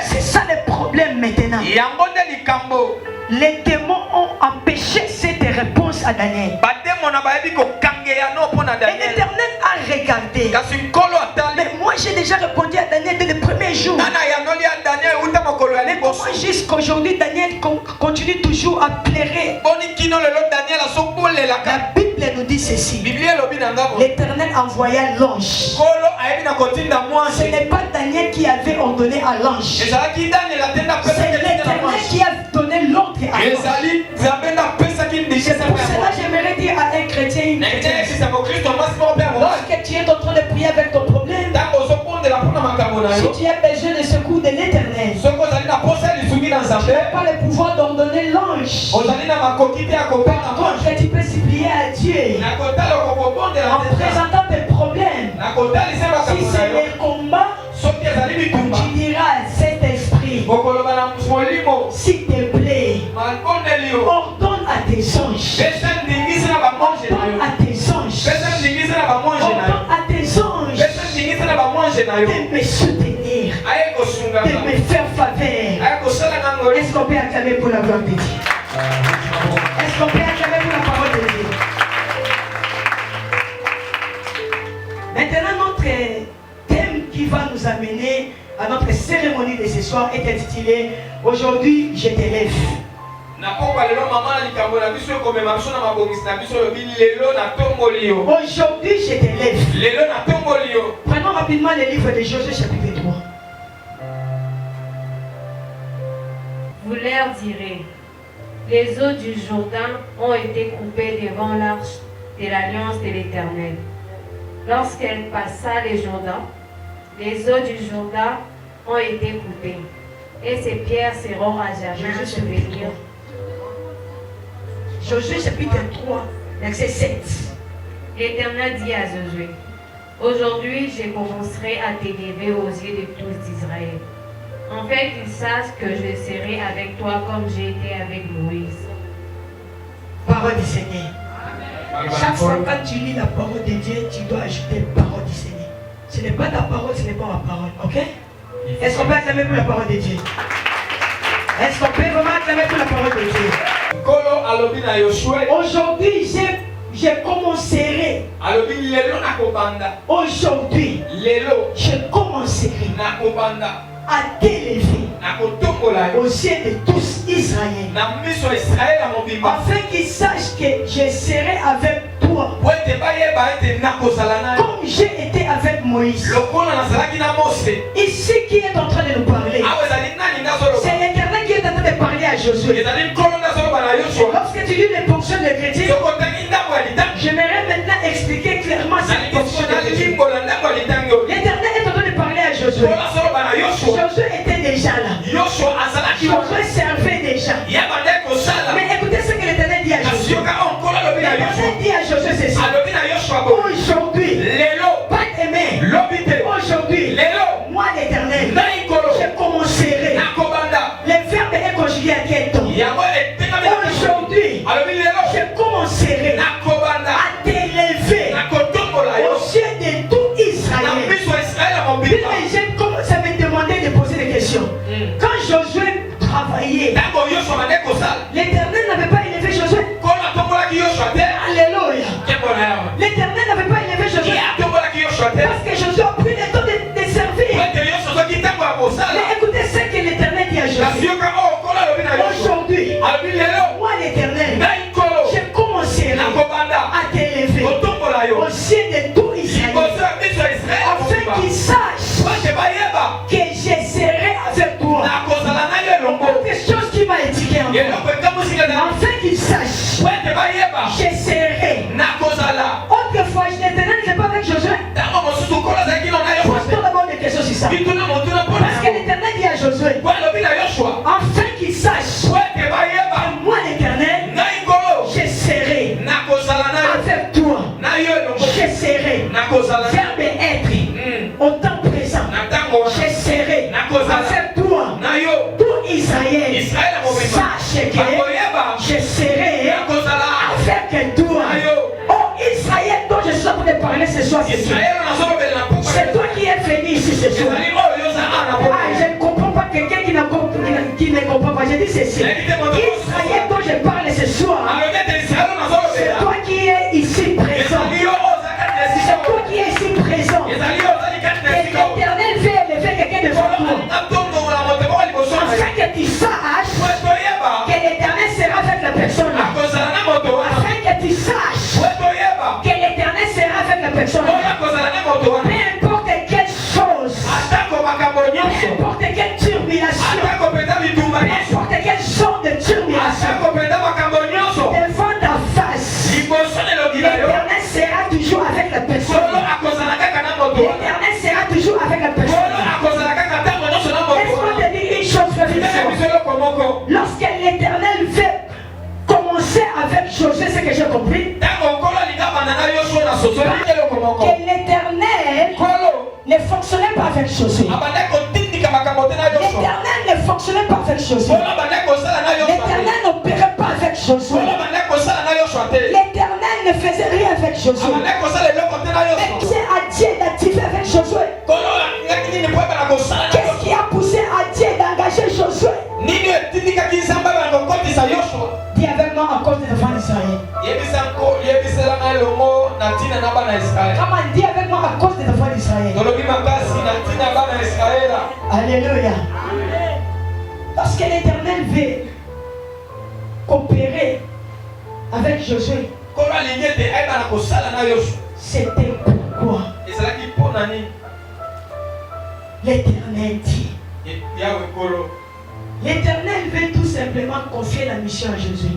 C'est ça le problème maintenant. Les démons ont empêché cette réponse à Daniel. Et l'Éternel a regardé. Mais moi j'ai déjà répondu à Daniel dès le premier jour. Mais comment jusqu'aujourd'hui Daniel continue toujours à pleurer? La Bible nous dit ceci. L'Éternel envoya l'ange. Ce n'est pas Daniel qui avait ordonné à l'ange. C'est l'Éternel qui a donné l'ordre à l'ange. C'est pour cela que j'aimerais dire à un chrétien, une chrétienne, lorsque tu es en train de prier avec ton problème, si tu as besoin de secours de l'Éternel, tu n'as pas le pouvoir d'ordonner l'ange. Donc tu peux supplier à Dieu en présentant tes problèmes. Si c'est le combat, tu diras cet esprit, s'il te plaît, ordonne à tes anges. Ordonne à tes anges. Ordonne à tes anges de me soutenir, de me faire faveur. Est-ce qu'on peut acclamer pour la gloire de Dieu? Est-ce qu'on peut acclamer pour la parole de Dieu? Maintenant, notre thème qui va nous amener à notre cérémonie de ce soir est intitulé « Aujourd'hui, je t'élève ». Aujourd'hui, je t'élève. Prenons rapidement le livre de Josué chapitre 3. Vous leur direz, les eaux du Jourdain ont été coupées devant l'arche de l'alliance de l'Éternel. Lorsqu'elle passa le Jourdain, les eaux du Jourdain ont été coupées, et ces pierres seront à jamais ensevelies. Josué chapitre 3, verset 7. L'Éternel dit à Josué, aujourd'hui je commencerai à t'élever aux yeux de tous d'Israël, en fait qu'ils sachent que je serai avec toi comme j'ai été avec Moïse. Parole du Seigneur. Chaque fois quand tu lis la parole de Dieu, tu dois ajouter parole du Seigneur. Ce n'est pas ta parole, ce n'est pas ma parole. Ok? Est-ce qu'on peut acclamer pour la parole de Dieu? Est-ce qu'on peut vraiment acclamer pour la parole de Dieu? Aujourd'hui, je commencerai. Aujourd'hui, je commencerai à t'élever aux yeux de tous Israël, afin qu'ils sachent que je serai avec toi comme j'ai été avec Moïse. Ici qui est en train de nous parler, c'est l'Éternel qui est en train de parler à Josué. Lorsque tu lis les fonctions de chrétien, j'aimerais maintenant expliquer clairement cette fonction de chrétien. L'Éternel est en train de parler à Josué. Josué était déjà là. Josué servait déjà. Mais écoutez ce que l'Éternel dit à Josué. L'Éternel dit à Josué ceci. Aujourd'hui, pas aimé. Aujourd'hui, moi l'Éternel, je commencerai. Les verbes est conjugué à quel temps? Aujourd'hui, je commencerai à t'élever aux yeux de tout Israël. Je commence à me demander de poser des questions. Quand Josué travaillait, l'Éternel n'avait pas élevé Josué. Alléluia. L'Éternel n'avait pas élevé Josué parce que Josué a pris le temps de servir. Mais écoutez ce que l'Éternel dit à Josué. Aujourd'hui, moi l'Éternel, je commencerai à t'élever aux yeux de tout Israël, afin qu'ils sachent que je serai avec toi. Quelque chose qui m'a éduqué en moi, afin qu'ils sachent je serai. Autrefois, l'Éternel n'était pas avec Josué. Pose-toi d'abord des questions sur ça. Parce que l'Éternel dit à Josué, afin qu'il sache que moi l'Éternel, je serai avec toi. Je serai que je serai avec toi. Oh Israël dont je suis en train de parler ce soir, c'est toi qui es venu ici ce soir. Ah, je ne comprends pas quelqu'un qui ne comprend pas. Je dis ceci. Israël dont je parle ce soir, c'est toi qui es ici présent. C'est toi qui es ici présent. Et l'Éternel veut élever quelqu'un devant toi. Afin que tu saches que l'Éternel sera avec la personne. Afin que tu saches que l'Éternel sera avec la personne. Peu importe quelle chose, peu importe quelle turbulation, peu importe quel genre de turbulation, devant ta face, l'Éternel sera toujours avec la personne. L'Éternel sera toujours avec la personne. Laisse-moi te dire une chose, frère et sœur. Lorsque l'Éternel veut commencer avec Josué, c'est que j'ai compris, que l'Éternel ne fonctionnait pas avec Josué. L'Éternel ne fonctionnait pas avec Josué. L'Éternel n'opérait pas avec Josué. L'Éternel ne faisait rien avec Josué. Mais c'est à Dieu d'activer avec Josué. Qu'est-ce qui a poussé à Dieu d'engager Josué? Dis avec moi à cause des enfants d'Israël. Comment dis avec moi à cause des enfants d'Israël? Alléluia. Parce que l'Éternel veut coopérer avec Josué. C'était pourquoi l'Éternel dit. L'Éternel veut tout simplement confier la mission à Josué.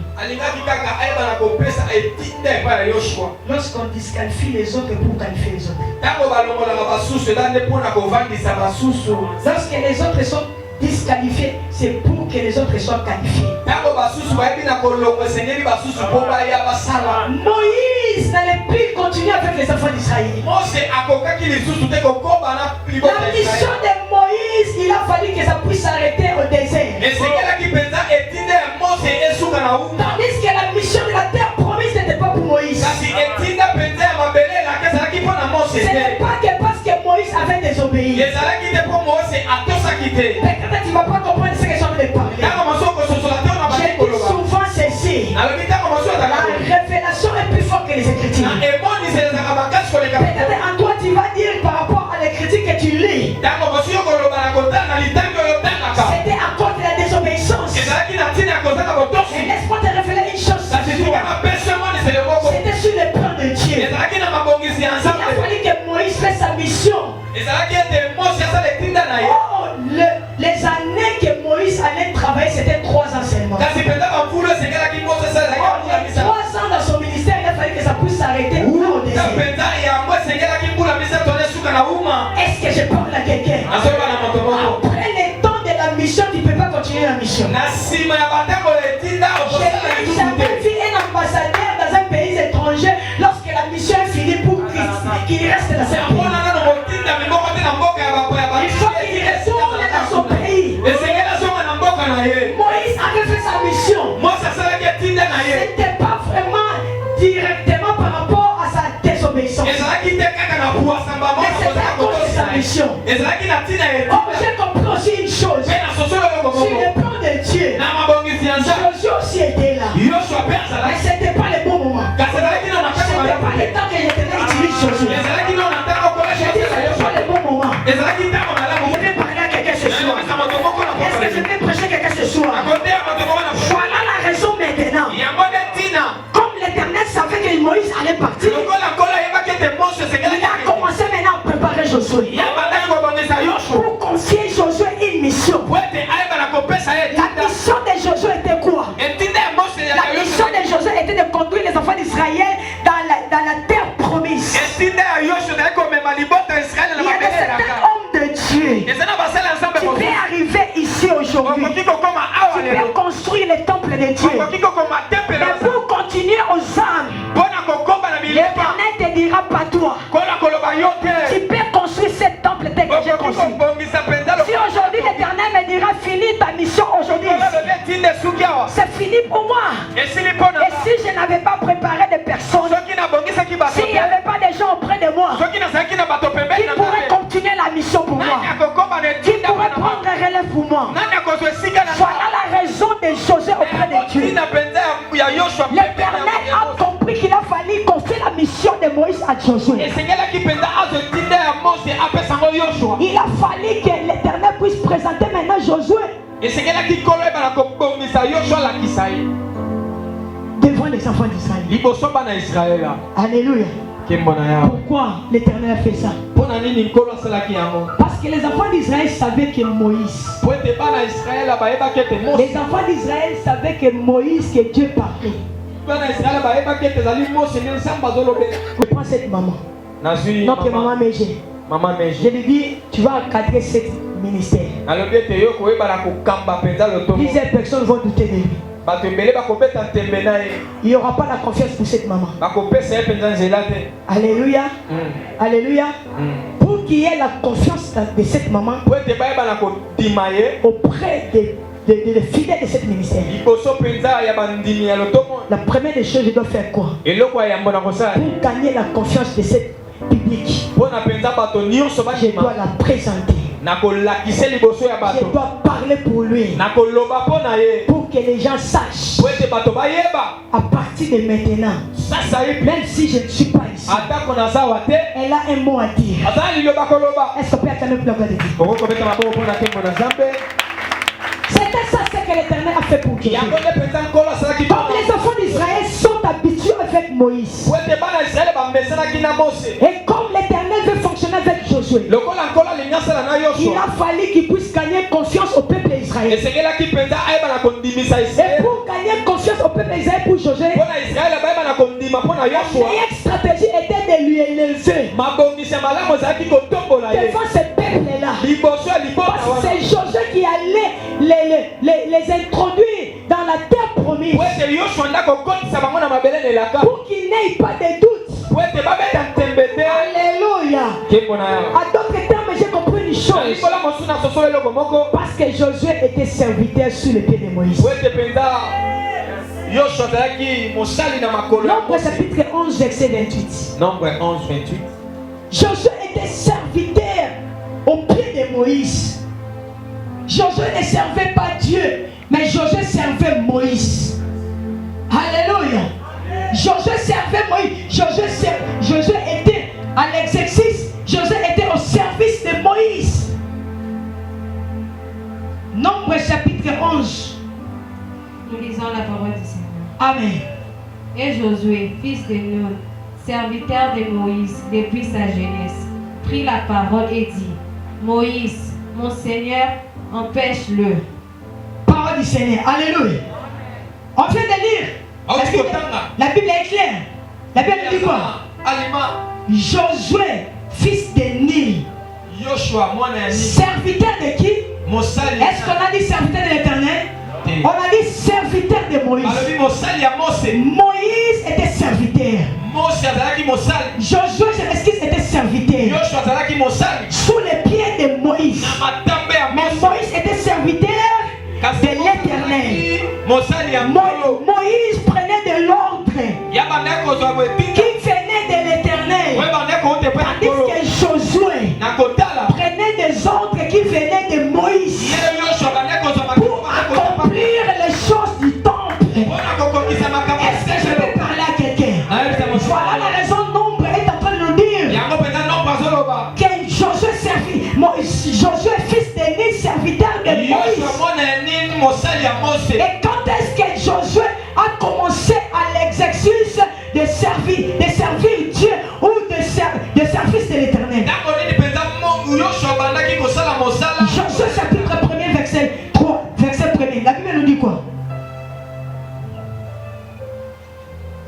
Lorsqu'on disqualifie les autres pour qualifier les autres. Lorsque les autres sont disqualifiés, c'est pour que les autres soient qualifiés. Moïse n'allait plus continuer avec les enfants d'Israël. La mission de Moïse, il a fallu que ça puisse s'arrêter au désert. Tandis que la mission de la terre promise n'était pas pour Moïse. Ce n'est pas que parce que Moïse avait désobéi. Peut-être tu ne vas pas comprendre ce que je vais parler. J'ai dit souvent ceci. La révélation est plus forte que les Écritures. Peut-être en toi tu vas dire par rapport à l'Écriture que tu lis. C'était à cause de la désobéissance. Et laisse-moi te révéler une chose. C'était sur le plan de Dieu. Il a fallu que Moïse fasse sa mission. Oh, les années que Moïse allait travailler, c'était 3 ans seulement. 3 ans dans son ministère, il a fallu que ça puisse s'arrêter au désert. Est-ce que je parle à quelqu'un? Après le temps de la mission, tu ne peux pas continuer la mission. J'ai jamais vu un ambassadeur dans un pays étranger lorsque la mission est finie pour qu'il reste dans ce pays. Il faut qu'il retourne dans son pays. Moïse avait fait sa mission. C'était pas vraiment directement par rapport à sa désobéissance. Mais c'était à cause de sa mission. Oh, j'ai compris aussi une chose. Sur le plan de Dieu, Josué aussi était là. Mais c'était pas le bon moment. C'était pas le temps que l'Éternel utilise Josué. J'ai dit c'était pas le bon moment. Je vais parler à quelqu'un ce soir. Est-ce que je vais prêcher quelqu'un ce soir? Voilà la raison maintenant. Comme l'Éternel savait que Moïse allait partir, il a commencé maintenant à préparer Josué. Pour confier Josué une mission. La mission de Josué était quoi? La mission de Josué était de conduire les enfants d'Israël dans la terre promise. Il y avait certains hommes de Dieu. Tu peux arriver ici aujourd'hui. Tu peux construire le temple de Dieu. Mais pour continuer aux âmes, l'Éternel te dira pas toi. Tu peux construire ce temple tel que j'ai construit. Si aujourd'hui l'Éternel me dira finis ta mission aujourd'hui, c'est fini pour moi. Et si je n'avais pas préparé de personnes, s'il n'y avait pas de gens auprès de moi qui pourraient continuer la mission pour moi, qui pourraient prendre un relève pour moi. Voilà la raison de Josué auprès de Dieu. L'Éternel a compris qu'il a fallu confier la mission de Moïse à Josué. Il a fallu que l'Éternel puisse présenter maintenant Josué devant les enfants d'Israël. Alléluia. Pourquoi l'Éternel a fait ça? Parce que les enfants d'Israël savaient que Moïse. Les enfants d'Israël savaient que Moïse, que Dieu parlait. Reprends cette maman. Notre maman Mégé. Je lui dis, tu vas encadrer ce ministère. Plusieurs personnes vont douter de lui. Il n'y aura pas la confiance pour cette maman. Alléluia. Alléluia. Pour qu'il y ait la confiance de cette maman auprès des fidèles de ce ministère, la première des choses, je dois faire quoi? Pour gagner la confiance de cette public, je dois la présenter. Je dois parler pour lui, pour que les gens sachent à partir de maintenant, même si je ne suis pas ici, elle a un mot à dire. Est-ce qu'on peut acclamer pour la gloire de Dieu? C'était ça ce que l'Éternel a fait pour Dieu. Comme les enfants d'Israël sont habitués avec Moïse, et comme l'Éternel veut fonctionner avec Josué, il a fallu qu'il puisse gagner confiance au peuple d'Israël. Et pour gagner confiance au peuple d'Israël pour Josué, la meilleure stratégie était de lui élever devant ce peuple-là. Parce que c'est Josué qui allait les introduire dans la terre promise, pour qu'il n'ait pas de doute. Alléluia. À d'autres termes, j'ai compris une chose. Parce que Josué était serviteur sur les pieds de Moïse. Nombre chapitre 11 verset 28. Nombre 11 28. Josué était serviteur au pied de Moïse. Josué ne servait pas Dieu, mais Josué servait Moïse. Alléluia. Josué servait Moïse. Josué était à l'exercice. Josué était au service de Moïse. Nombre chapitre 11. Nous lisons la parole du Seigneur. Amen. Et Josué, fils de Nun, serviteur de Moïse depuis sa jeunesse, prit la parole et dit: Moïse, mon Seigneur, empêche-le. Parole du Seigneur. Alléluia. On vient de lire. La Bible est claire. La Bible dit quoi? Josué, fils de Nun, serviteur de qui? Est-ce qu'on a dit serviteur de l'Éternel? On a dit serviteur de Moïse. Moïse était serviteur. Josué, je m'excuse, était serviteur sous les pieds de Moïse. Mais Moïse était serviteur de l'Éternel. Moïse prenait de l'ordre qui venait de l'Éternel, tandis que Josué prenait des ordres qui venaient de Moïse pour accomplir les choses du temple. Est-ce que je peux parler à quelqu'un? Voilà la raison. Nombre est en train de nous dire que Josué Josué fils de Nun, serviteur de Moïse. Et quand est-ce que Josué a commencé à l'exercice de servir Dieu ou de service de l'Éternel? Josué chapitre 1er verset 3, verset 1er. La Bible nous dit quoi?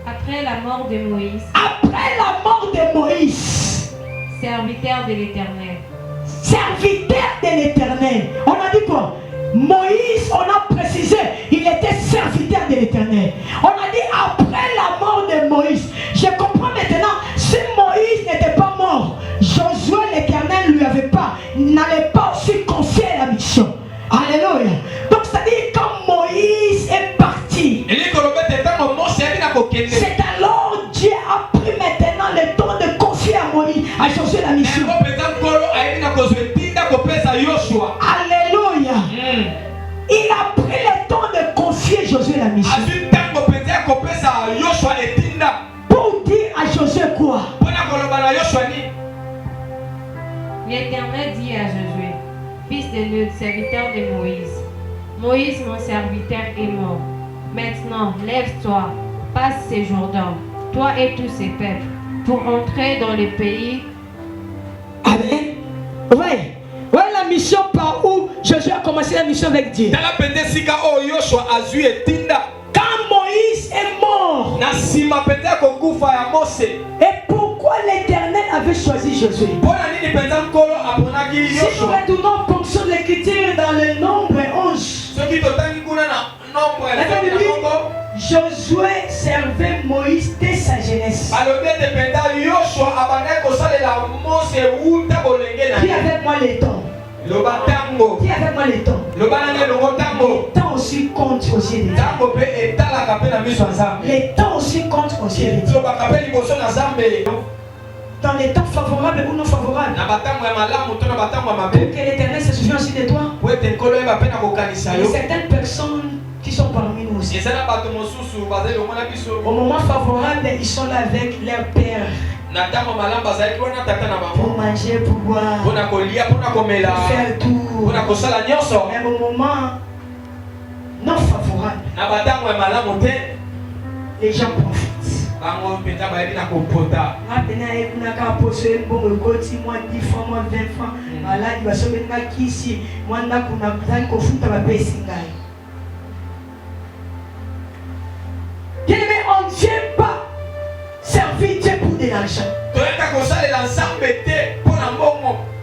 Après la mort de Moïse. Après la mort de Moïse. Serviteur de l'Éternel. Serviteur de l'Éternel. On a dit quoi? Moïse, on a précisé, il était serviteur de l'Éternel. On a dit après la mort de Moïse. Je comprends maintenant, si Moïse n'était pas mort, Josué l'Éternel n'allait pas aussi confier la mission. Alléluia. Donc c'est-à-dire quand Moïse est parti, C'est alors Dieu a pris maintenant le temps de confier à Moïse, à Josué la mission. Alléluia. Il a pris le temps de confier Josué la mission. Pour dire à Josué quoi? L'Éternel dit à Josué, fils de Nun, serviteur de Moïse, Moïse, mon serviteur, est mort. Maintenant, lève-toi, passe ces Jourdain, toi et tous ces peuples, pour entrer dans le pays. Amen. Ouais. Ouais, la mission par où Josué a commencé la mission avec Dieu. Quand Moïse est mort. Et pourquoi l'Éternel avait choisi Josué? Si nous retournons en fonction de l'écriture dans le nombre 11, Josué servait Moïse dès sa jeunesse. Qui avec moi les temps? Qui avec moi les temps? Les temps aussi comptent aussi les temps. Les temps aussi comptent aussi les temps. Dans les temps favorables ou non favorables. Pour que l'Éternel se souvienne aussi de toi. Il y a certaines personnes qui sont parmi nous aussi. Au moment favorable, ils sont là avec leur père. Pour manger, pour boire, pour faire tout. Mais au moment non favorable, les gens profitent. On ne vient pas servir Dieu pour de l'argent.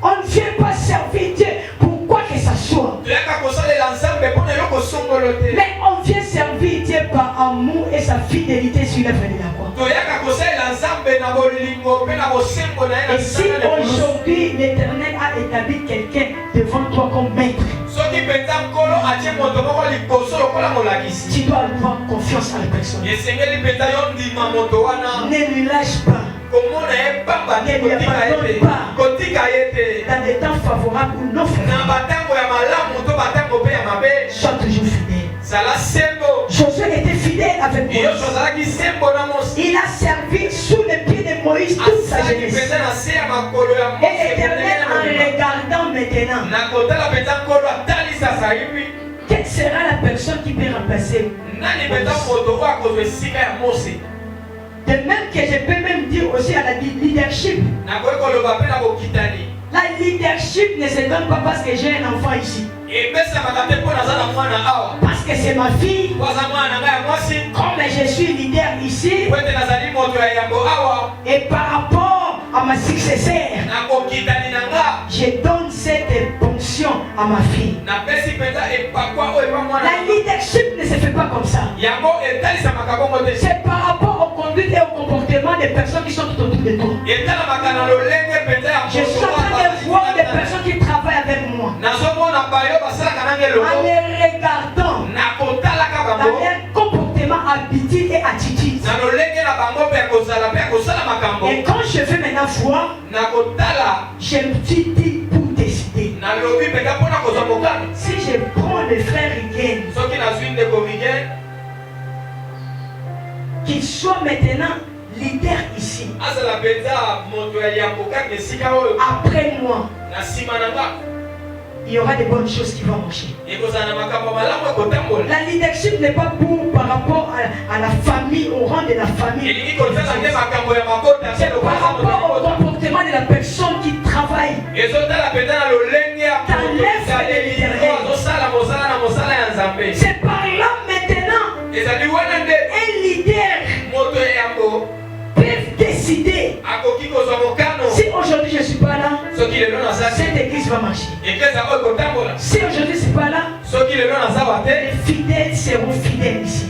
On ne vient pas servir Dieu pour quoi que ce soit. Mais on vient servir Dieu par amour et sa fidélité sur l'œuvre de la croix. Et si aujourd'hui l'Éternel a établi quelqu'un devant toi comme maître, tu dois avoir confiance à la personne. Ne lui lâche pas. Ne lui abandonne pas. Dans des temps favorables ou non favorables, sois toujours fidèle. Josué était fidèle avec Moïse. Il a servi sous les pieds de Moïse toute sa jeunesse. Et l'Éternel, en regardant maintenant, quelle sera la personne qui peut remplacer Moïse? De même que je peux même dire aussi à la leadership. La leadership ne se donne pas parce que j'ai un enfant ici. Parce que c'est ma fille. Comme je suis leader ici. Et par rapport à ma successeur, je donne cette ponction à ma fille. La leadership ne se fait pas comme ça. C'est par rapport au conduite et au comportement des personnes qui sont tout autour de toi. Je suis en train de voir des personnes qui travaillent avec moi. En les regardant dans leur comportement, habitude et attitude. Et quand je vais maintenant voir, je me dis pour décider. Si je prends le frère Rigen, qu'il soit maintenant leader ici. Après moi, il y aura des bonnes choses qui vont marcher. La leadership n'est pas pour par rapport à la famille, au rang de la famille. C'est par rapport au comportement de la personne qui travaille. C'est par là maintenant. Un leader peut décider. Si aujourd'hui je ne suis pas là, cette église va marcher. Si aujourd'hui je ne suis pas là, les fidèles seront fidèles ici.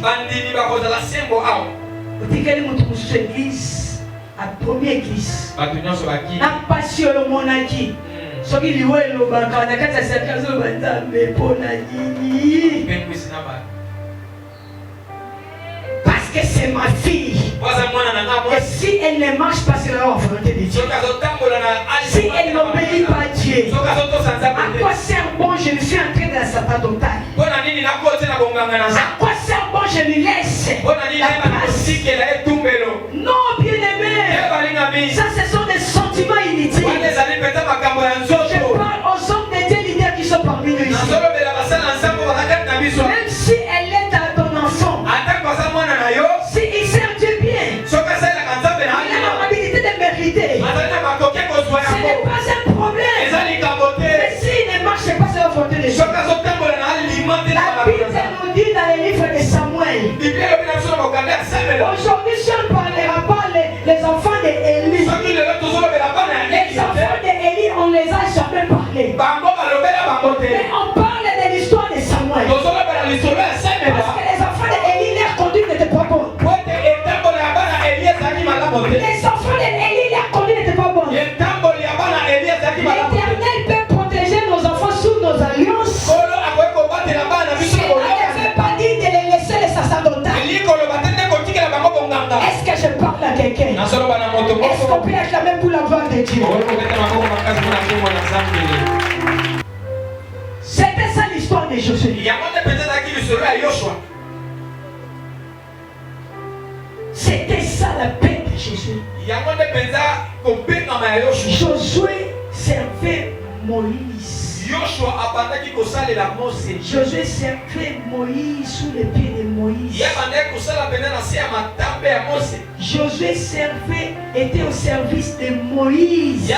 Église, la première église. La passion le monarchie. Ce qui lui est le banca, la carte à cette case au banzambe pour Nadini. Parce Parce que c'est ma fille. Et si elle ne marche pas sur la volonté de Dieu, si elle n'obéit pas à Dieu, à quoi sert bon je me suis entré dans la sacerdotale? À quoi sert bon je lui laisse la place? Non, bien-aimé, ça ce sont des sentiments inutiles. Je parle aux hommes de Dieu leaders qui sont parmi nous ici. Même si elle est à ton enfant, si il sert Dieu bien, il a l'habilité de mériter. Ce n'est pas un problème. Mais s'il ne marche pas sur la volonté de Dieu, la Bible nous dit dans les livres de Samuel, aujourd'hui si on ne parlera pas les enfants d'Élie, les enfants d'Élie on les a jamais parlé. Mais on parle de l'histoire de Samuel. Parce que les enfants d'Élie, leur conduite n'était pas bonne. Les enfants d'Élie, leur conduite n'était pas bonne. L'Éternel peut protéger nos enfants sous nos alliances. Il n'avait pas dit de les laisser les sacerdotats. Est-ce que je parle à quelqu'un? Est-ce qu'on peut acclamer pour la gloire de Dieu? C'était ça l'histoire de Josué. C'était ça la paix de Josué. Josué servait Moïse. Josué servait Moïse sous les pieds de Moïse. Josué était au service de Moïse.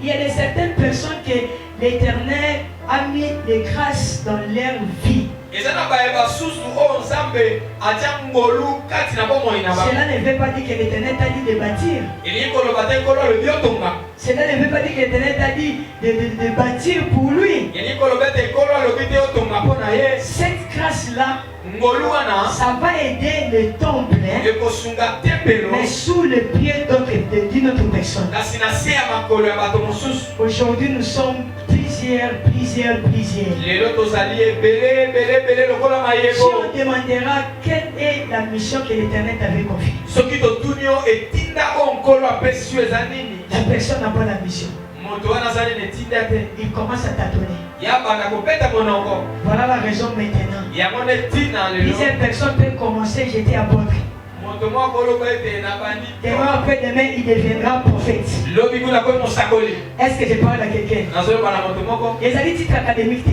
Il y a certaines personnes que l'Éternel a mis des grâces dans leur vie. Cela ne veut pas dire que l'Éternel t'a dit de bâtir. Cela ne veut pas dire que l'Éternel t'a dit de bâtir pour lui. Cette grâce-là, ça va aider le temple, mais sous le pied d'une autre personne. Aujourd'hui, nous sommes plusieurs. Si on demandera quelle est la mission que l'Éternel t'avait confiée, la personne n'a pas la mission. Il commence à tâtonner. Voilà la raison maintenant. Plusieurs personnes peuvent commencer, j'étais apôtre. Demain, il deviendra prophète. Est-ce que je parle à quelqu'un? Les années titres académiques.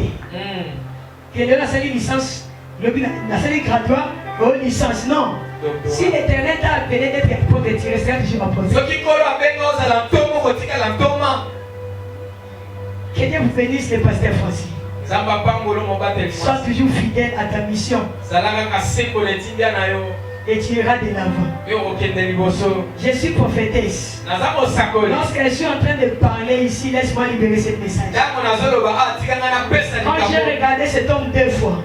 Que le la salle licence, la salle graduat, ou licence, non. Si l'Éternel t'a appelé d'être apôtre, tu resteras toujours apôtre. Que Dieu vous bénisse, le pasteur Francis. Sois toujours fidèle à ta mission. Et tu iras de l'avant. Je suis prophétesse. Lorsque je suis en train de parler ici, laisse-moi libérer ce message. Quand j'ai regardé cet homme 2 fois,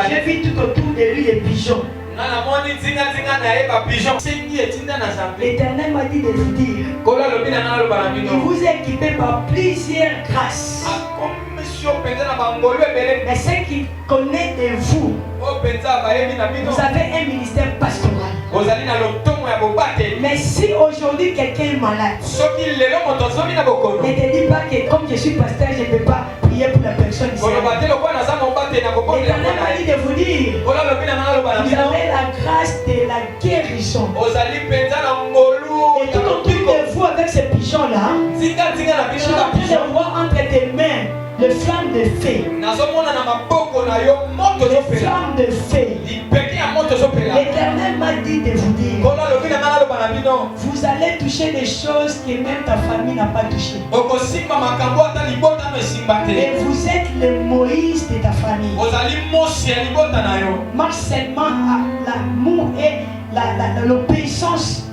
j'ai vu tout autour de lui des pigeons. L'Éternel m'a dit de vous dire, il vous est équipé par plusieurs grâces. Mais ceux qui connaissent de vous, vous avez un ministère pastoral. Mais si aujourd'hui quelqu'un est malade, ne te dis pas que comme je suis pasteur, je ne peux pas prier pour la personne. L'Éternel m'a dit de vous dire, vous avez la grâce de la guérison. Et tout autour de vous avec ces pigeons-là, je suis en train de voir entre tes mains le flamme de feu. Le flamme de feu. L'Éternel m'a dit de vous dire, vous allez toucher des choses que même ta famille n'a pas touchées. Et vous êtes le Moïse de ta famille. Marche seulement à l'amour et l'obéissance.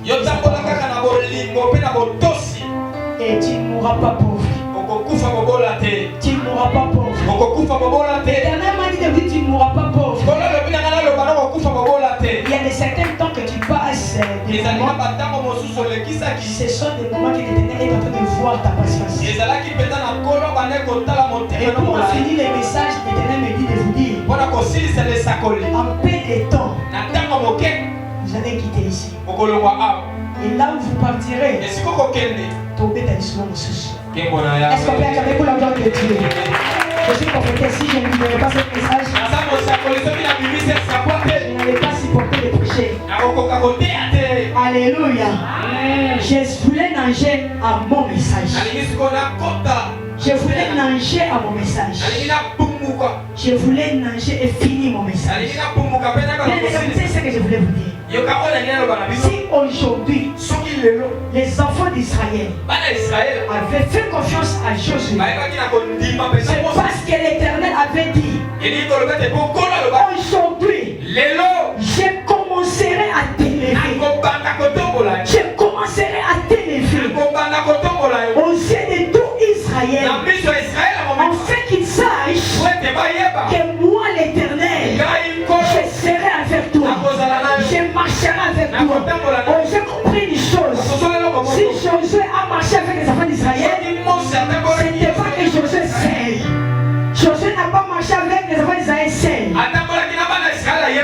Et tu ne mourras pas pauvre. Tu ne mourras pas pauvre. L'Éternel m'a dit de vous, tu ne mourras pas pauvre. Il y a des certains temps que tu passes des moments. Ce sont des moments que l'Éternel est en train de voir ta patience. Et pour finir le message, l'Éternel me dit de vous dire, Pour la concile, c'est le sacoli. En peu de temps, N'attends pas que. vous allez quitter ici. Et Et là où vous partirez, est-ce que vous avez tombez dans le soin de ceci. est-ce Est-ce qu'on peut acclamer pour la gloire de Dieu? Je suis prophétesse, si je ne livrerai pas ce message, je n'allais pas supporter le péché. Alléluia. Je voulais nager à mon message. Je voulais nager à mon message. Je voulais nager et finir mon message. C'est ce que je voulais vous dire. Si aujourd'hui, les enfants d'Israël avaient fait confiance à Josué, c'est parce que l'Éternel avait dit, aujourd'hui, je commencerai à t'élever. Je commencerai à t'élever aux yeux de tout Israël, afin qu'ils sachent que moi, l'Éternel, je serai avec toi. Je marcherai avec toi. Oh, j'ai compris une chose. Si Josué a marché avec les enfants d'Israël, ce n'était pas que Josué seul. Josué n'a pas marché avec les enfants d'Israël seul.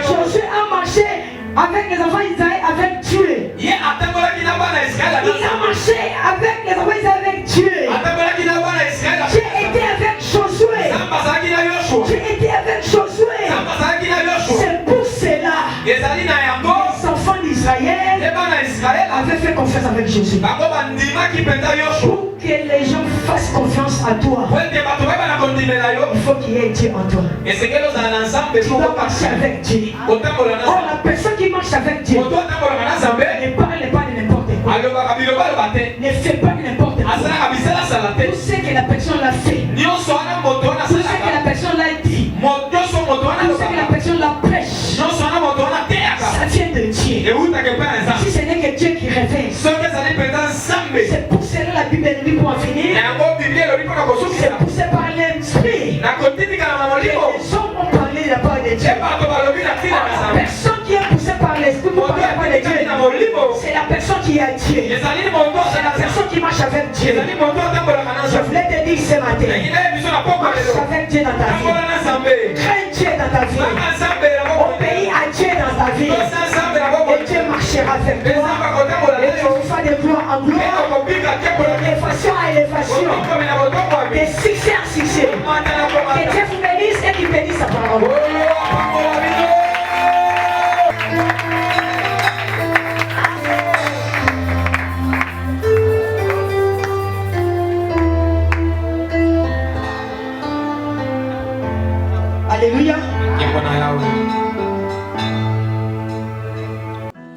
Josué a marché avec les enfants d'Israël avec Dieu. Il a marché avec les enfants d'Israël avec Dieu. J'ai été avec Josué. J'ai été avec Josué. C'est pour cela les enfants d'Israël avaient fait confiance avec Josué. Pour que les gens fassent confiance à toi, il faut qu'il y ait Dieu en toi. Tu dois marcher avec Dieu. Or, la personne qui marche avec Dieu ne parle pas de n'importe quoi. Ne fait pas de n'importe quoi. Tout ce que la personne l'a fait, tout ce que la personne l'a dit, tout ce que la personne l'a prêché, ça vient de Dieu. Si ce n'est que Dieu qui révèle, c'est pour cela la Bible nous dit pour en finir, c'est poussé par l'esprit. Les hommes ont parlé de la part de Dieu. La personne qui est poussée par l'esprit pour parler de la part de Dieu, c'est la personne qui a Dieu. C'est la personne qui marche avec Dieu. Je voulais te dire ce matin, marche avec Dieu dans ta vie. Crains Dieu dans ta vie. Obéis à Dieu dans ta vie. Et Dieu marchera avec toi. Et tu vas de gloire en gloire, d'élévation à élévation, de succès en succès. Que Dieu vous bénisse et qu'il bénisse sa parole. Alléluia.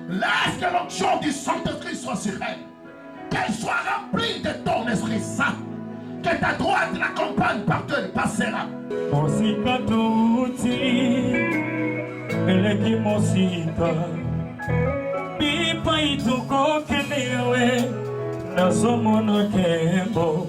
Laisse que l'onction du Saint-Esprit soit sur elle. Qu'elle soit remplie de ton Esprit Saint. Que ta droite l'accompagne partout elle passera. Mosika tuti, eleki mosika, bipa ituko kenewe, nasomono kembo.